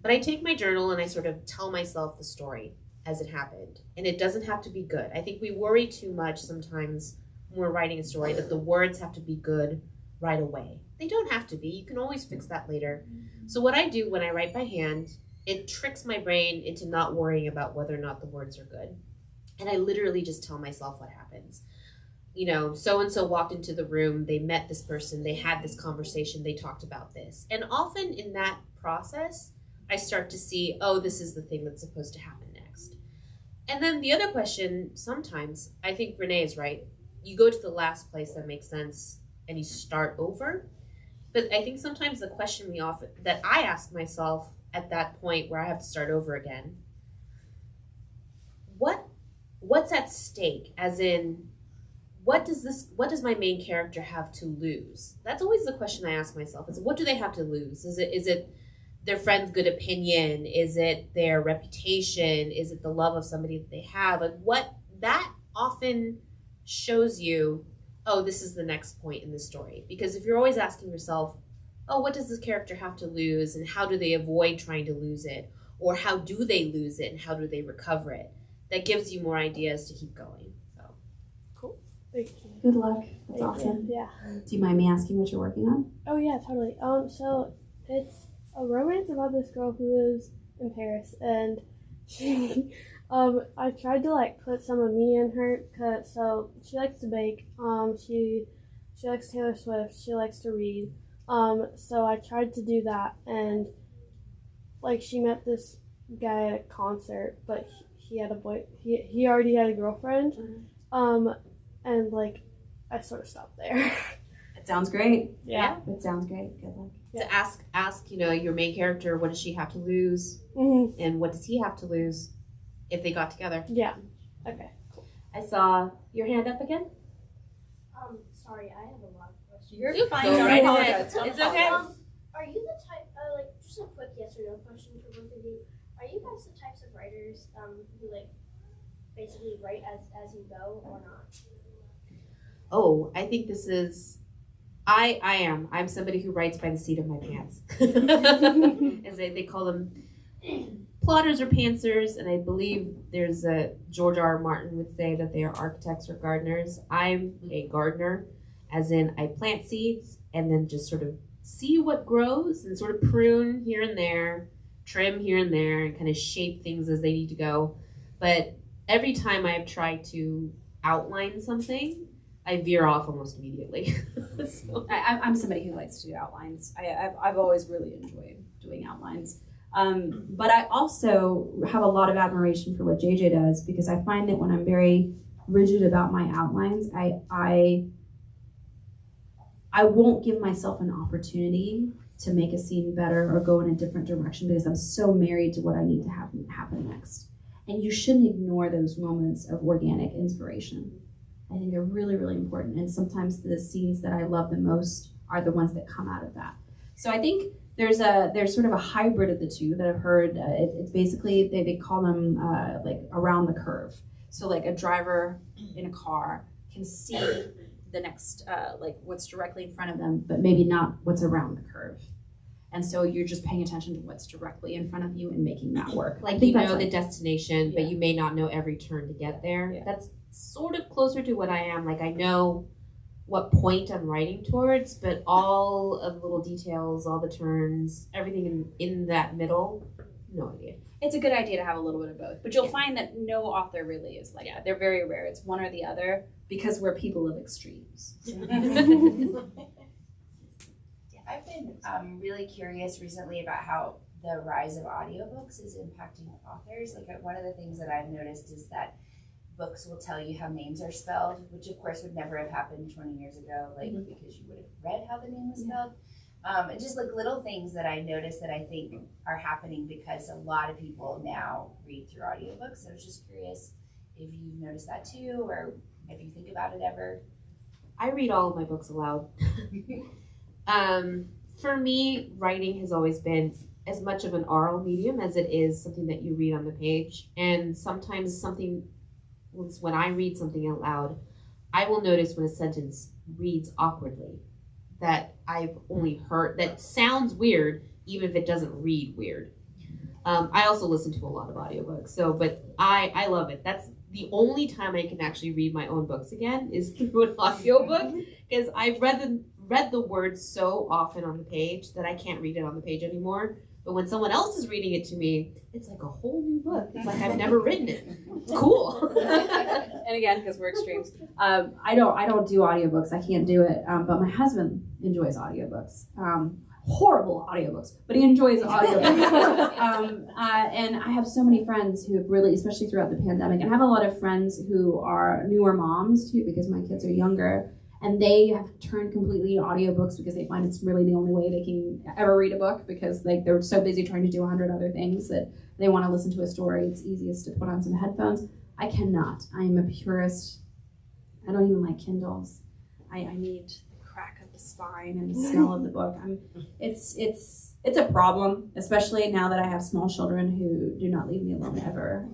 S3: But I take my journal and I sort of tell myself the story as it happened. And it doesn't have to be good. I think we worry too much sometimes when we're writing a story that the words have to be good right away. They don't have to be. You can always fix that later. So what I do when I write by hand, it tricks my brain into not worrying about whether or not the words are good. And I literally just tell myself what happens. You know, so-and-so walked into the room, they met this person, they had this conversation, they talked about this. And often in that process, I start to see, oh, this is the thing that's supposed to happen next. And then the other question, sometimes, I think Renee is right. You go to the last place that makes sense and you start over. But I think sometimes the question that I ask myself at that point where I have to start over again, what's at stake? As in, what does my main character have to lose? That's always the question I ask myself. Is what do they have to lose? Is it their friend's good opinion? Is it their reputation? Is it the love of somebody that they have? Like what that often shows you, oh, this is the next point in the story. Because if you're always asking yourself, oh, what does this character have to lose and how do they avoid trying to lose it? Or how do they lose it and how do they recover it? That gives you more ideas to keep going. So
S6: Thank you.
S2: Good luck. That's
S6: Thank
S2: awesome.
S6: you. Yeah.
S2: Do you mind me asking what you're working on?
S6: Oh yeah, totally. So it's a romance about this girl who lives in Paris, and she, I tried to like put some of me in her, so she likes to bake. She likes Taylor Swift. She likes to read. So I tried to do that, and like she met this guy at a concert, but he had a boy. He already had a girlfriend. And like I sort of stopped there.
S2: It sounds great.
S6: Yeah.
S2: It sounds great. Good luck.
S3: to ask, your main character, what does she have to lose?
S6: Mm-hmm.
S3: And what does he have to lose if they got together?
S6: Yeah. Okay.
S3: I saw your hand up again.
S4: Sorry, I have a lot of questions.
S7: You're
S3: Go
S7: fine.
S3: right
S7: Don't
S3: ahead.
S7: apologize. Don't
S3: It's okay.
S7: apologize.
S4: Are you the type, just a quick yes or no question for both of you? Are you guys the types of writers who like basically write as you go or not?
S3: Oh, I think this is. I am. I'm somebody who writes by the seat of my pants. As they call them, plotters or pantsers, and I believe there's a George R. Martin would say that they are architects or gardeners. I'm a gardener, as in I plant seeds and then just sort of see what grows and sort of prune here and there, trim here and there, and kind of shape things as they need to go. But every time I've tried to outline something, I veer off almost immediately. So.
S2: I'm somebody who likes to do outlines. I've always really enjoyed doing outlines. But I also have a lot of admiration for what JJ does, because I find that when I'm very rigid about my outlines, I won't give myself an opportunity to make a scene better or go in a different direction, because I'm so married to what I need to happen next. And you shouldn't ignore those moments of organic inspiration. I think they're really, really important. And sometimes the scenes that I love the most are the ones that come out of that. So I think there's sort of a hybrid of the two that I've heard. It's basically, they call them like around the curve. So like a driver in a car can see the next, like what's directly in front of them, but maybe not what's around the curve. And so you're just paying attention to what's directly in front of you and making that work.
S3: Like the destination, but you may not know every turn to get there.
S2: Yeah.
S3: That's sort of closer to what I am. Like I know what point I'm writing towards, but all of the little details, all the turns, everything in that middle, no idea.
S2: It's a good idea to have a little bit of both, but you'll find that no author really is like that. They're very rare. It's one or the other, because we're people of extremes.
S7: I've been really curious recently about how the rise of audiobooks is impacting authors. Like one of the things that I've noticed is that books will tell you how names are spelled, which of course would never have happened 20 years ago, like because you would have read how the name was spelled. And just like little things that I noticed that I think are happening because a lot of people now read through audiobooks. So I was just curious if you've noticed that too, or if you think about it ever.
S3: I read all of my books aloud. For me, writing has always been as much of an oral medium as it is something that you read on the page. And sometimes when I read something out loud, I will notice when a sentence reads awkwardly that I've only heard, that sounds weird, even if it doesn't read weird. I also listen to a lot of audiobooks, but I love it. That's the only time I can actually read my own books again is through an audiobook, because I've read the words so often on the page that I can't read it on the page anymore. But when someone else is reading it to me, it's like a whole new book. It's like I've never written it. It's cool.
S2: And again, because we're extremes, I don't do audiobooks. I can't do it. But my husband enjoys audiobooks. Horrible audiobooks, but he enjoys audiobooks. And I have so many friends who have really, especially throughout the pandemic, and I have a lot of friends who are newer moms too, because my kids are younger. And they have turned completely to audiobooks because they find it's really the only way they can ever read a book, because like they're so busy trying to do 100 other things that they want to listen to a story. It's easiest to put on some headphones. I cannot. I am a purist. I don't even like Kindles. I need the crack of the spine and the smell of the book. It's a problem, especially now that I have small children who do not leave me alone ever.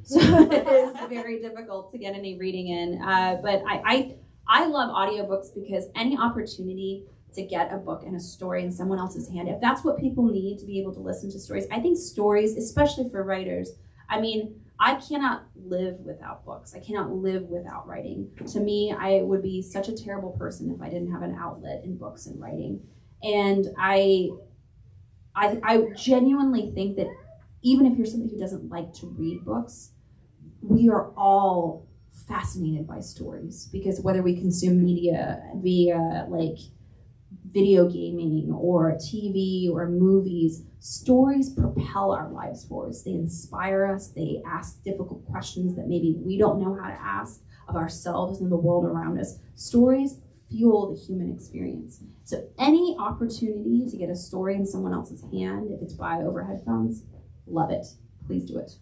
S2: So it is very difficult to get any reading in. But I love audiobooks because any opportunity to get a book and a story in someone else's hand. If that's what people need to be able to listen to stories, I think stories, especially for writers, I mean, I cannot live without books. I cannot live without writing. To me, I would be such a terrible person if I didn't have an outlet in books and writing. And I genuinely think that even if you're somebody who doesn't like to read books, we are all fascinated by stories, because whether we consume media via like video gaming or TV or movies, stories propel our lives forward. They inspire us. They ask difficult questions that maybe we don't know how to ask of ourselves and the world around us. Stories fuel the human experience. So any opportunity to get a story in someone else's hand, if it's by over headphones, love it. Please do it.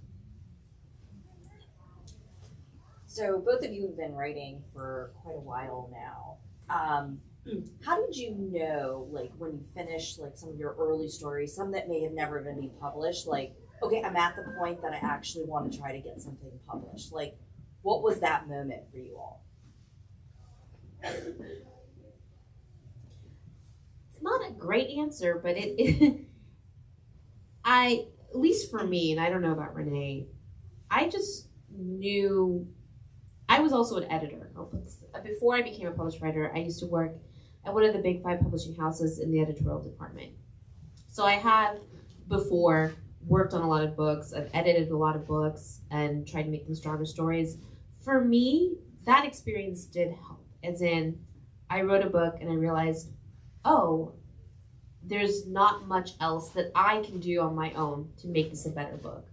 S8: So both of you have been writing for quite a while now. How did you know, like, when you finished, like, some of your early stories, some that may have never been published, like, okay, I'm at the point that I actually want to try to get something published? Like, what was that moment for you all?
S3: It's not a great answer, but at least for me, and I don't know about Renee, I just knew. I was also an editor. Before I became a published writer, I used to work at one of the big 5 publishing houses in the editorial department. So I have before worked on a lot of books. I've edited a lot of books and tried to make them stronger stories. For me, that experience did help. As in, I wrote a book and I realized, oh, there's not much else that I can do on my own to make this a better book.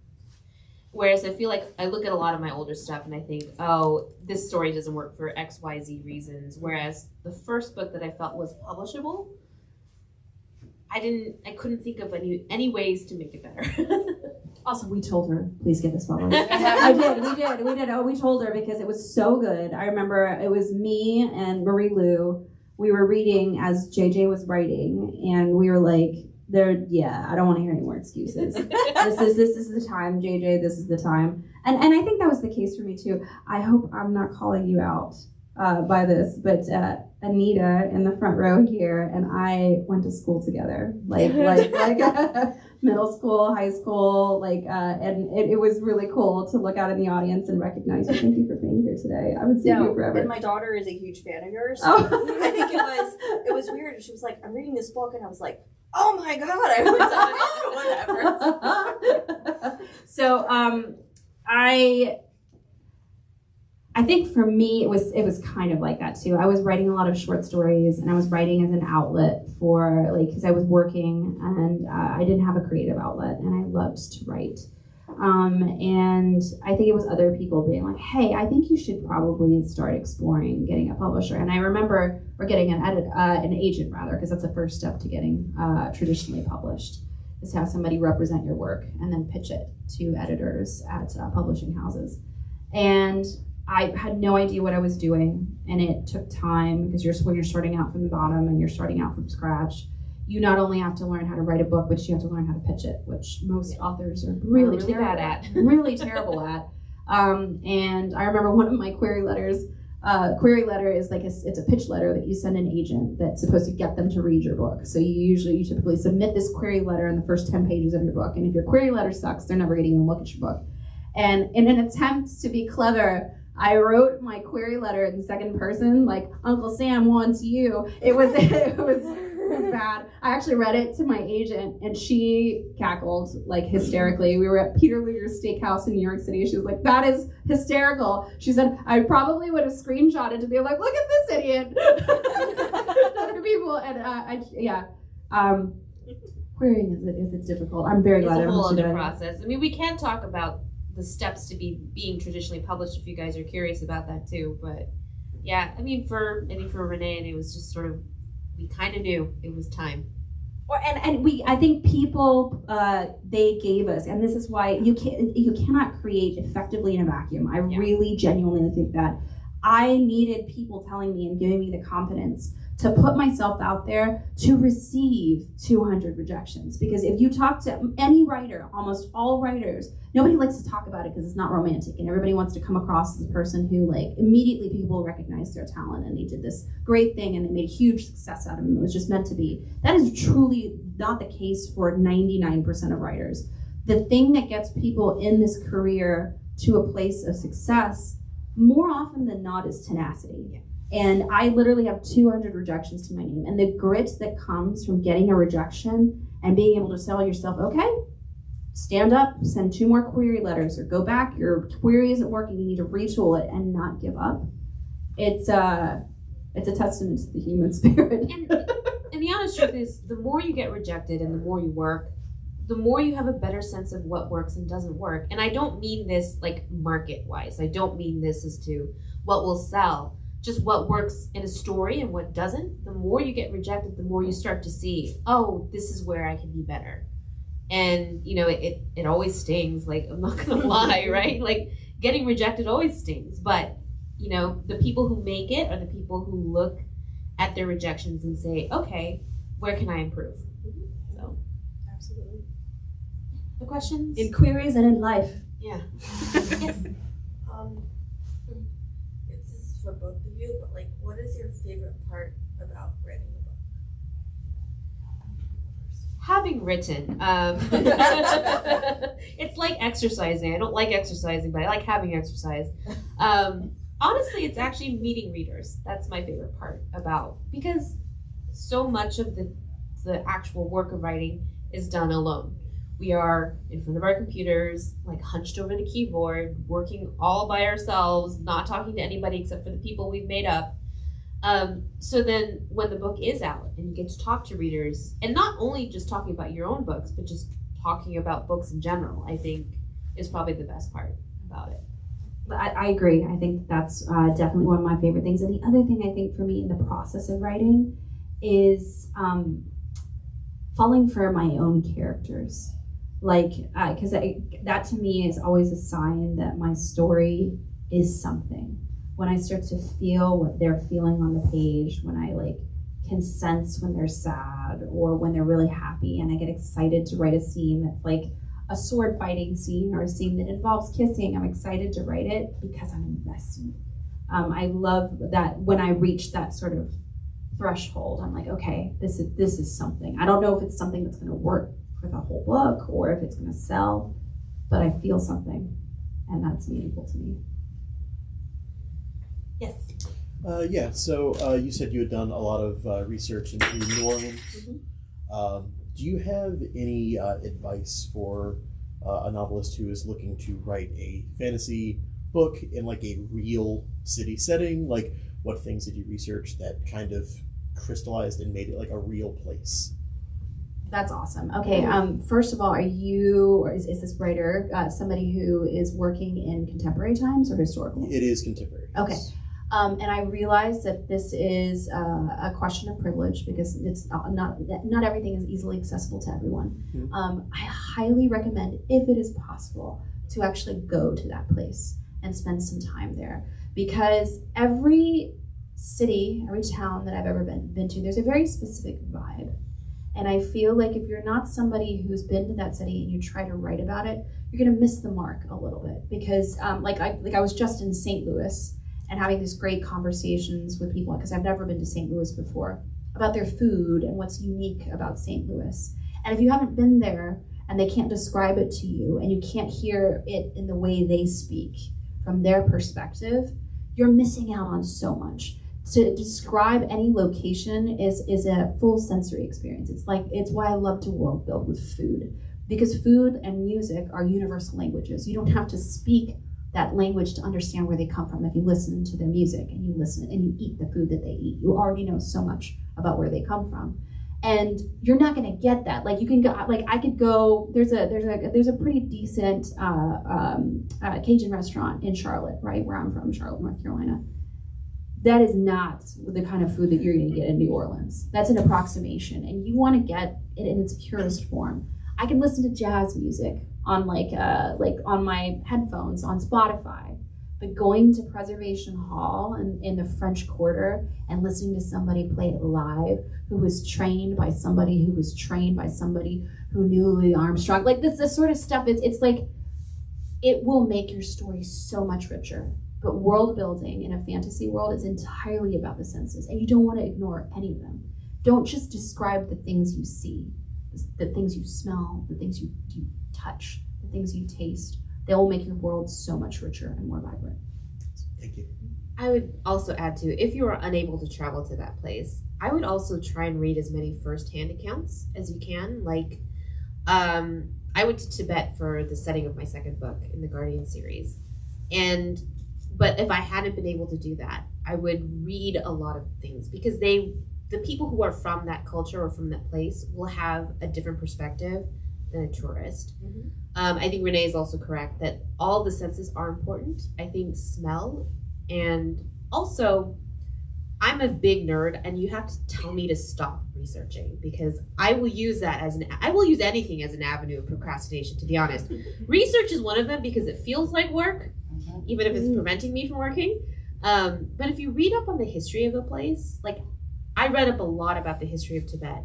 S3: Whereas I feel like I look at a lot of my older stuff and I think, oh, this story doesn't work for X, Y, Z reasons. Whereas the first book that I felt was publishable, I couldn't think of any ways to make it better.
S2: Also, we told her, please give us followers. We did. Oh, we told her because it was so good. I remember it was me and Marie Lou. We were reading as JJ was writing, and we were like, I don't want to hear any more excuses. This is the time, JJ, this is the time. And I think that was the case for me too. I hope I'm not calling you out by this, but Anita in the front row here and I went to school together, like middle school, high school, and it was really cool to look out in the audience and recognize you. Thank you for being here today. I would see you forever.
S8: And my daughter is a huge fan of yours.
S2: Oh.
S8: I think it was weird. She was like, I'm reading this book, and I was like, oh my God, I went to whatever.
S2: So I think for me it was kind of like that too. I was writing a lot of short stories, and I was writing as an outlet for because I was working and I didn't have a creative outlet, and I loved to write. And I think it was other people being like, hey, I think you should probably start exploring getting a publisher. And I remember, or getting an agent rather, because that's the first step to getting traditionally published, is have somebody represent your work and then pitch it to editors at publishing houses. And I had no idea what I was doing, and it took time, because when you're starting out from the bottom and you're starting out from scratch, you not only have to learn how to write a book, but you have to learn how to pitch it, which most authors are really bad at. Really terrible at. And I remember one of my query letters. Query letter is it's a pitch letter that you send an agent that's supposed to get them to read your book. So you typically submit this query letter in the first 10 pages of your book, and if your query letter sucks, they're never going to even look at your book. And in an attempt to be clever, I wrote my query letter in second person, like Uncle Sam wants you. It was bad. I actually read it to my agent, and she cackled like hysterically. We were at Peter Luger's Steakhouse in New York City. She was like, "That is hysterical." She said, "I probably would have screenshotted to be like, look at this idiot." Other people, and querying is difficult. I'm very glad.
S3: It's a whole other process. I mean, we can talk about the steps to being traditionally published if you guys are curious about that too. But yeah, I mean, for Renee, and it was just sort of, we kind of knew it was time.
S2: I think people they gave us, and this is why you cannot create effectively in a vacuum. I really genuinely think that I needed people telling me and giving me the confidence to put myself out there to receive 200 rejections. Because if you talk to any writer, almost all writers, nobody likes to talk about it because it's not romantic, and everybody wants to come across as a person who, like, immediately people recognize their talent and they did this great thing and they made huge success out of it. It was just meant to be. That is truly not the case for 99% of writers. The thing that gets people in this career to a place of success more often than not is tenacity.
S3: Yeah.
S2: And I literally have 200 rejections to my name. And the grit that comes from getting a rejection and being able to tell yourself, okay, stand up, send 2 more query letters, or go back, your query isn't working, you need to retool it and not give up. It's a testament to the human spirit.
S3: And the honest truth is, the more you get rejected and the more you work, the more you have a better sense of what works and doesn't work. And I don't mean this like market-wise. I don't mean this as to what will sell. Just what works in a story and what doesn't. The more you get rejected, the more you start to see, oh, this is where I can be better. And, you know, it always stings. Like, I'm not going to lie, right? Like, getting rejected always stings. But, you know, the people who make it are the people who look at their rejections and say, okay, where can I improve? So,
S6: Absolutely.
S3: the questions?
S2: In queries and in life.
S3: Yeah.
S5: Yes. This is for both of you, but like, what is your favorite part about writing a book?
S3: Having written, it's like exercising. I don't like exercising, but I like having exercise. Honestly, it's actually meeting readers. That's my favorite part because so much of the actual work of writing is done alone. We are in front of our computers, like hunched over the keyboard, working all by ourselves, not talking to anybody except for the people we've made up. So then when the book is out and you get to talk to readers, and not only just talking about your own books, but just talking about books in general, I think is probably the best part about it.
S2: I agree. I think that's definitely one of my favorite things. And the other thing I think for me in the process of writing is falling for my own characters. Like, because that to me is always a sign that my story is something. When I start to feel what they're feeling on the page, when I like can sense when they're sad or when they're really happy, and I get excited to write a scene that's like a sword fighting scene or a scene that involves kissing, I'm excited to write it because I'm invested. I love that when I reach that sort of threshold, I'm like, okay, this is something. I don't know if it's something that's going to work for the whole book or if it's going to sell, but I feel something, and that's meaningful to me.
S3: Yes.
S9: Yeah, so you said you had done a lot of research into New Orleans.
S3: Mm-hmm.
S9: Do you have any advice for a novelist who is looking to write a fantasy book in like a real city setting? Like, what things did you research that kind of crystallized and made it like a real place?
S2: That's awesome. Okay, first of all, is this writer somebody who is working in contemporary times or historical?
S9: It is contemporary.
S2: Okay. And I realize that this is a question of privilege because it's not everything is easily accessible to everyone.
S9: Mm-hmm.
S2: I highly recommend, if it is possible, to actually go to that place and spend some time there, because every city, every town that I've ever been to, there's a very specific vibe. And I feel like if you're not somebody who's been to that city and you try to write about it, you're gonna miss the mark a little bit, because I was just in St. Louis and having these great conversations with people, because I've never been to St. Louis before, about their food and what's unique about St. Louis. And if you haven't been there and they can't describe it to you and you can't hear it in the way they speak from their perspective, you're missing out on so much. To describe any location is a full sensory experience. It's why I love to world build with food, because food and music are universal languages. You don't have to speak that language to understand where they come from. If you listen to their music and you listen and you eat the food that they eat, you already know so much about where they come from. And you're not going to get that. Like, you can go, like, I could go, there's a pretty decent Cajun restaurant in Charlotte, right where I'm from, Charlotte, North Carolina. That is not the kind of food that you're going to get in New Orleans. That's an approximation, and you want to get it in its purest form. I can listen to jazz music on on my headphones on Spotify, But going to Preservation Hall in the French Quarter and listening to somebody play it live who was trained by somebody who was trained by somebody who knew Louis Armstrong, like this sort of stuff, it's like, it will make your story so much richer. But world building in a fantasy world is entirely about the senses, and you don't want to ignore any of them. Don't just describe the things you see, the things you smell, the things you touch, the things you taste. They will make your world so much richer and more vibrant.
S9: Thank you.
S3: I would also add to, if you are unable to travel to that place, I would also try and read as many first-hand accounts as you can. Like, I went to Tibet for the setting of my second book in the Guardian series. But if I hadn't been able to do that, I would read a lot of things, because the people who are from that culture or from that place will have a different perspective than a tourist.
S8: Mm-hmm.
S3: I think Renee is also correct that all the senses are important. I think smell, and also I'm a big nerd, and you have to tell me to stop researching, because I will use that I will use anything as an avenue of procrastination, to be honest. Research is one of them because it feels like work, even if it's preventing me from working. But if you read up on the history of a place, like I read up a lot about the history of Tibet,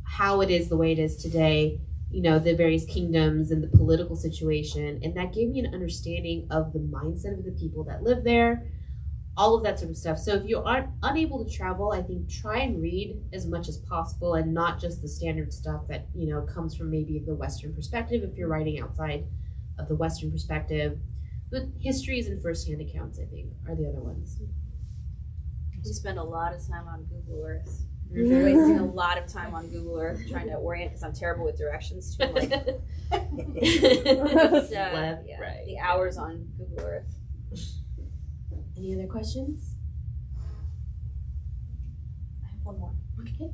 S3: how it is the way it is today, you know, the various kingdoms and the political situation. And that gave me an understanding of the mindset of the people that live there, all of that sort of stuff. So if you are unable to travel, I think try and read as much as possible, and not just the standard stuff that, you know, comes from maybe the Western perspective if you're writing outside of the Western perspective. But histories and first-hand accounts, I think, are the other ones.
S10: We spend a lot of time on Google Earth.
S3: Mm-hmm.
S10: We're wasting a lot of time on Google Earth trying to orient, because I'm terrible with directions too. Like, it's,
S3: Left,
S10: yeah,
S3: right.
S10: the hours on Google Earth.
S3: Any other questions?
S8: I have one more.
S3: Okay.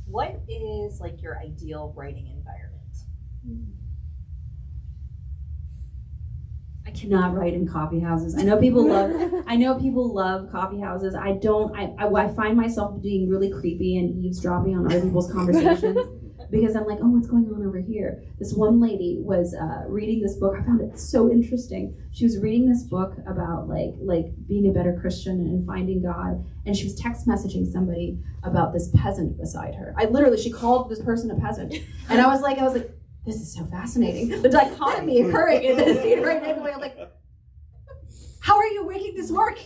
S8: What is like your ideal writing environment?
S2: I cannot write in coffee houses. I know people love coffee houses. I don't. I find myself being really creepy and eavesdropping on other people's conversations because I'm like, oh, what's going on over here? This one lady was reading this book. I found it so interesting. She was reading this book about like being a better Christian and finding God, and she was text messaging somebody about this peasant beside her. She called this person a peasant, and I was like. This is so fascinating. The dichotomy occurring in this scene right now. I'm like, how are you making this work?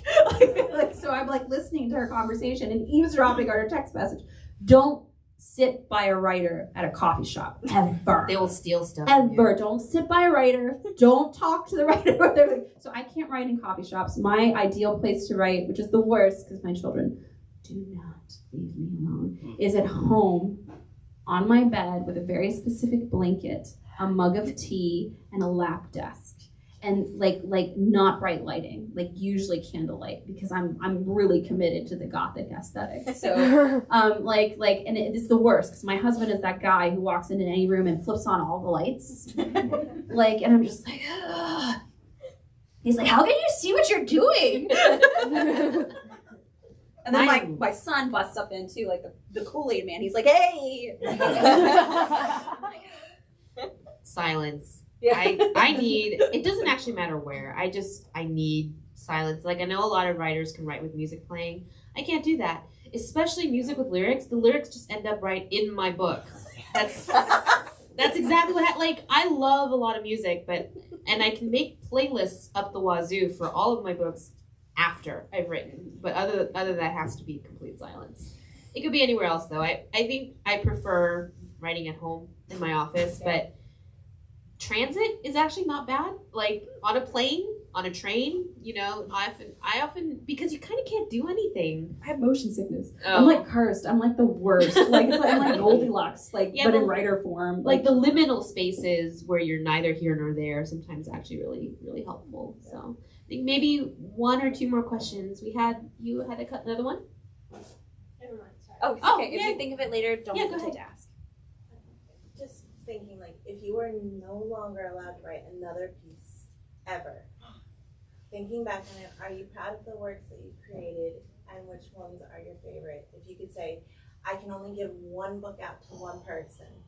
S2: So I'm like listening to her conversation and eavesdropping on her text message. Don't sit by a writer at a coffee shop, ever.
S3: They will steal stuff from
S2: Ever.
S3: you.
S2: Don't sit by a writer. Don't talk to the writer. So I can't write in coffee shops. My ideal place to write, which is the worst because my children do not leave me alone, is at home on my bed with a very specific blanket, a mug of tea, and a lap desk. And like not bright lighting, like usually candlelight, because I'm really committed to the Gothic aesthetic. So and it's the worst because my husband is that guy who walks into any room and flips on all the lights. And I'm just like, ugh. He's like, how can you see what you're doing? And then my son busts up in too, like the Kool-Aid man. He's like, hey!
S3: Silence.
S2: Yeah.
S3: I need, it doesn't actually matter where. I need silence. Like I know a lot of writers can write with music playing. I can't do that. Especially music with lyrics. The lyrics just end up right in my book. That's exactly what I love a lot of music, and I can make playlists up the wazoo for all of my books after I've written, but other than that has to be complete silence. It could be anywhere else though. I think I prefer writing at home in my office, but transit is actually not bad. Like on a plane, on a train, you know, I often because you kind of can't do anything.
S2: I have motion sickness.
S3: Oh.
S2: I'm like cursed. I'm like the worst. I'm like Goldilocks, but in writer form.
S3: Like the liminal spaces where you're neither here nor there sometimes actually really, really helpful. So I think maybe one or two more questions. You had another one?
S4: Never mind, sorry.
S10: Oh, it's
S3: Oh,
S10: okay.
S3: yeah.
S10: If you think of it later, don't
S3: Yeah, go
S10: hesitate
S3: ahead.
S10: to ask.
S5: Just thinking, like, if you were no longer allowed to write another piece ever, thinking back on it, are you proud of the works that you've created, and which ones are your favorite? If you could say, I can only give one book out to one person,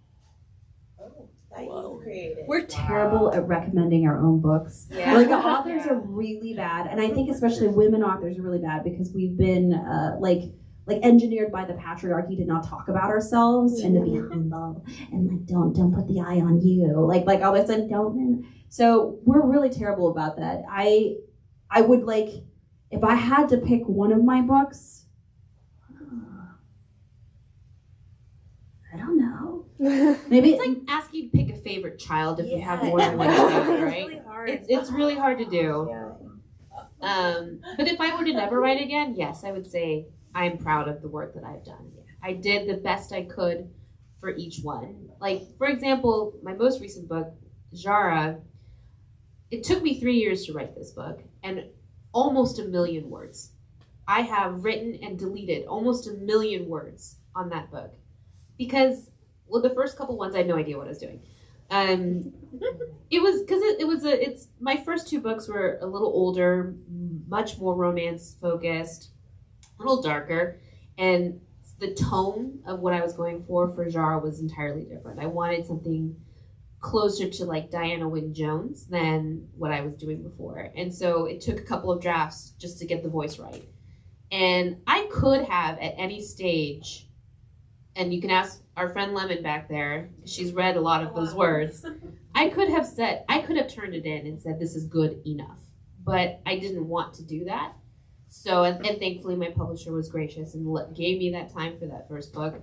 S5: that you've created.
S2: We're terrible at recommending our own books.
S3: Yeah.
S2: Like the authors are really bad, and I think especially women authors are really bad because we've been like engineered by the patriarchy to not talk about ourselves and to be humble and like don't put the eye on you. Like all of a sudden don't. So we're really terrible about that. I would like if I had to pick one of my books. I don't know. Maybe
S3: It's like asking you to pick a favorite child if you have more than one child, right?
S5: It's really hard.
S3: It's really hard to do. But if I were to never write again, yes, I would say I'm proud of the work that I've done. I did the best I could for each one. Like, for example, my most recent book, Jara, it took me 3 years to write this book and almost 1 million words. I have written and deleted almost 1 million words on that book because, well, the first couple ones I had no idea what I was doing. It was because it's my first 2 books were a little older, much more romance focused, a little darker, and the tone of what I was going for Jara was entirely different. I wanted something closer to like Diana Wynne Jones than what I was doing before, and so it took a couple of drafts just to get the voice right. And I could have at any stage, and you can ask our friend Lemon back there, she's read a lot of those words. I could have turned it in and said, this is good enough. But I didn't want to do that. So, and thankfully my publisher was gracious and gave me that time for that first book.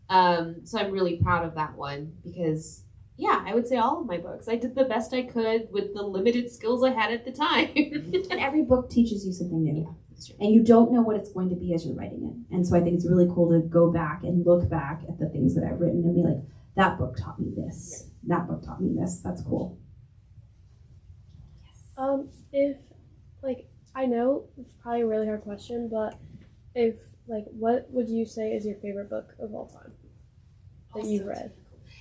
S3: So I'm really proud of that one because, yeah, I would say all of my books. I did the best I could with the limited skills I had at the time.
S2: and every book teaches you something new. Yeah. And you don't know what it's going to be as you're writing it. And so I think it's really cool to go back and look back at the things that I've written and be like, that book taught me this. That book taught me this. That's cool.
S6: If, like, I know it's probably a really hard question, but if, like, what would you say is your favorite book of all time that you've read?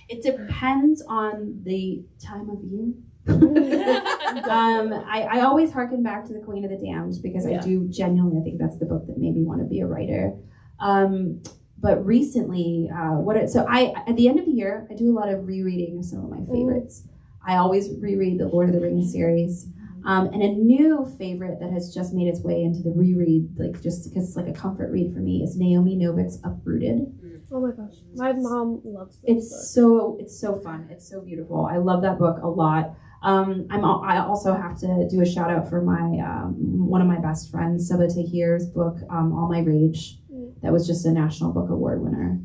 S2: It depends on the time of year. I always harken back to The Queen of the Damned because I do genuinely think that's the book that made me want to be a writer. But recently, at the end of the year, I do a lot of rereading of some of my favorites. I always reread the Lord of the Rings series. And a new favorite that has just made its way into the reread, like just because it's like a comfort read for me, is Naomi Novik's Uprooted.
S6: Oh my gosh, my mom loves this
S2: book. It's so fun. It's so beautiful. I love that book a lot. I also have to do a shout out for my one of my best friends, Saba Tahir's book, All My Rage. That was just a National Book Award winner.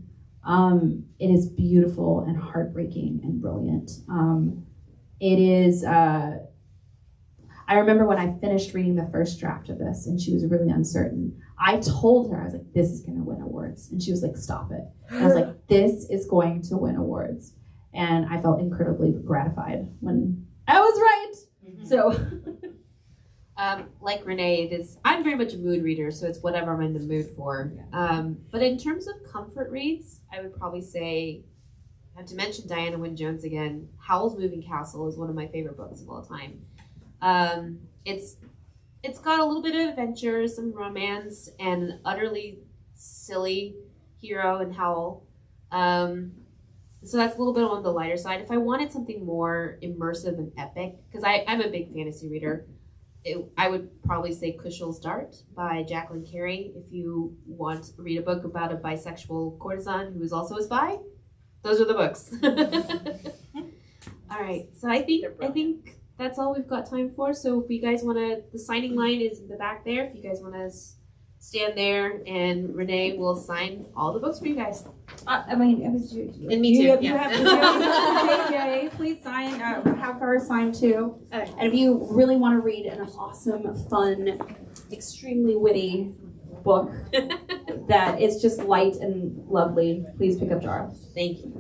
S2: It is beautiful and heartbreaking and brilliant. It is. I remember when I finished reading the first draft of this, and she was really uncertain. I told her, I was like, "This is going to win awards," and she was like, "Stop it!" And I was like, "This is going to win awards," and I felt incredibly gratified when I was right. Mm-hmm. So,
S3: like Renee, I'm very much a mood reader, so it's whatever I'm in the mood for. But in terms of comfort reads, I would probably say, I have to mention Diana Wynne Jones again. Howl's Moving Castle is one of my favorite books of all time. It's got a little bit of adventure, some romance, and an utterly silly hero in Howl. So that's a little bit on the lighter side. If I wanted something more immersive and epic, because I'm a big fantasy reader, I would probably say Kushal's Dart by Jacqueline Carey. If you want to read a book about a bisexual courtesan who is also a spy, those are the books. All right, so I think that's all we've got time for. So if you guys want to, the signing line is in the back there. If you guys want to stand there, and Renee will sign all the books for you guys.
S2: And me too. JJ, please sign. Have her sign too. Okay. And if you really want to read an awesome, fun, extremely witty book that is just light and lovely, please pick up Jara.
S3: Thank you.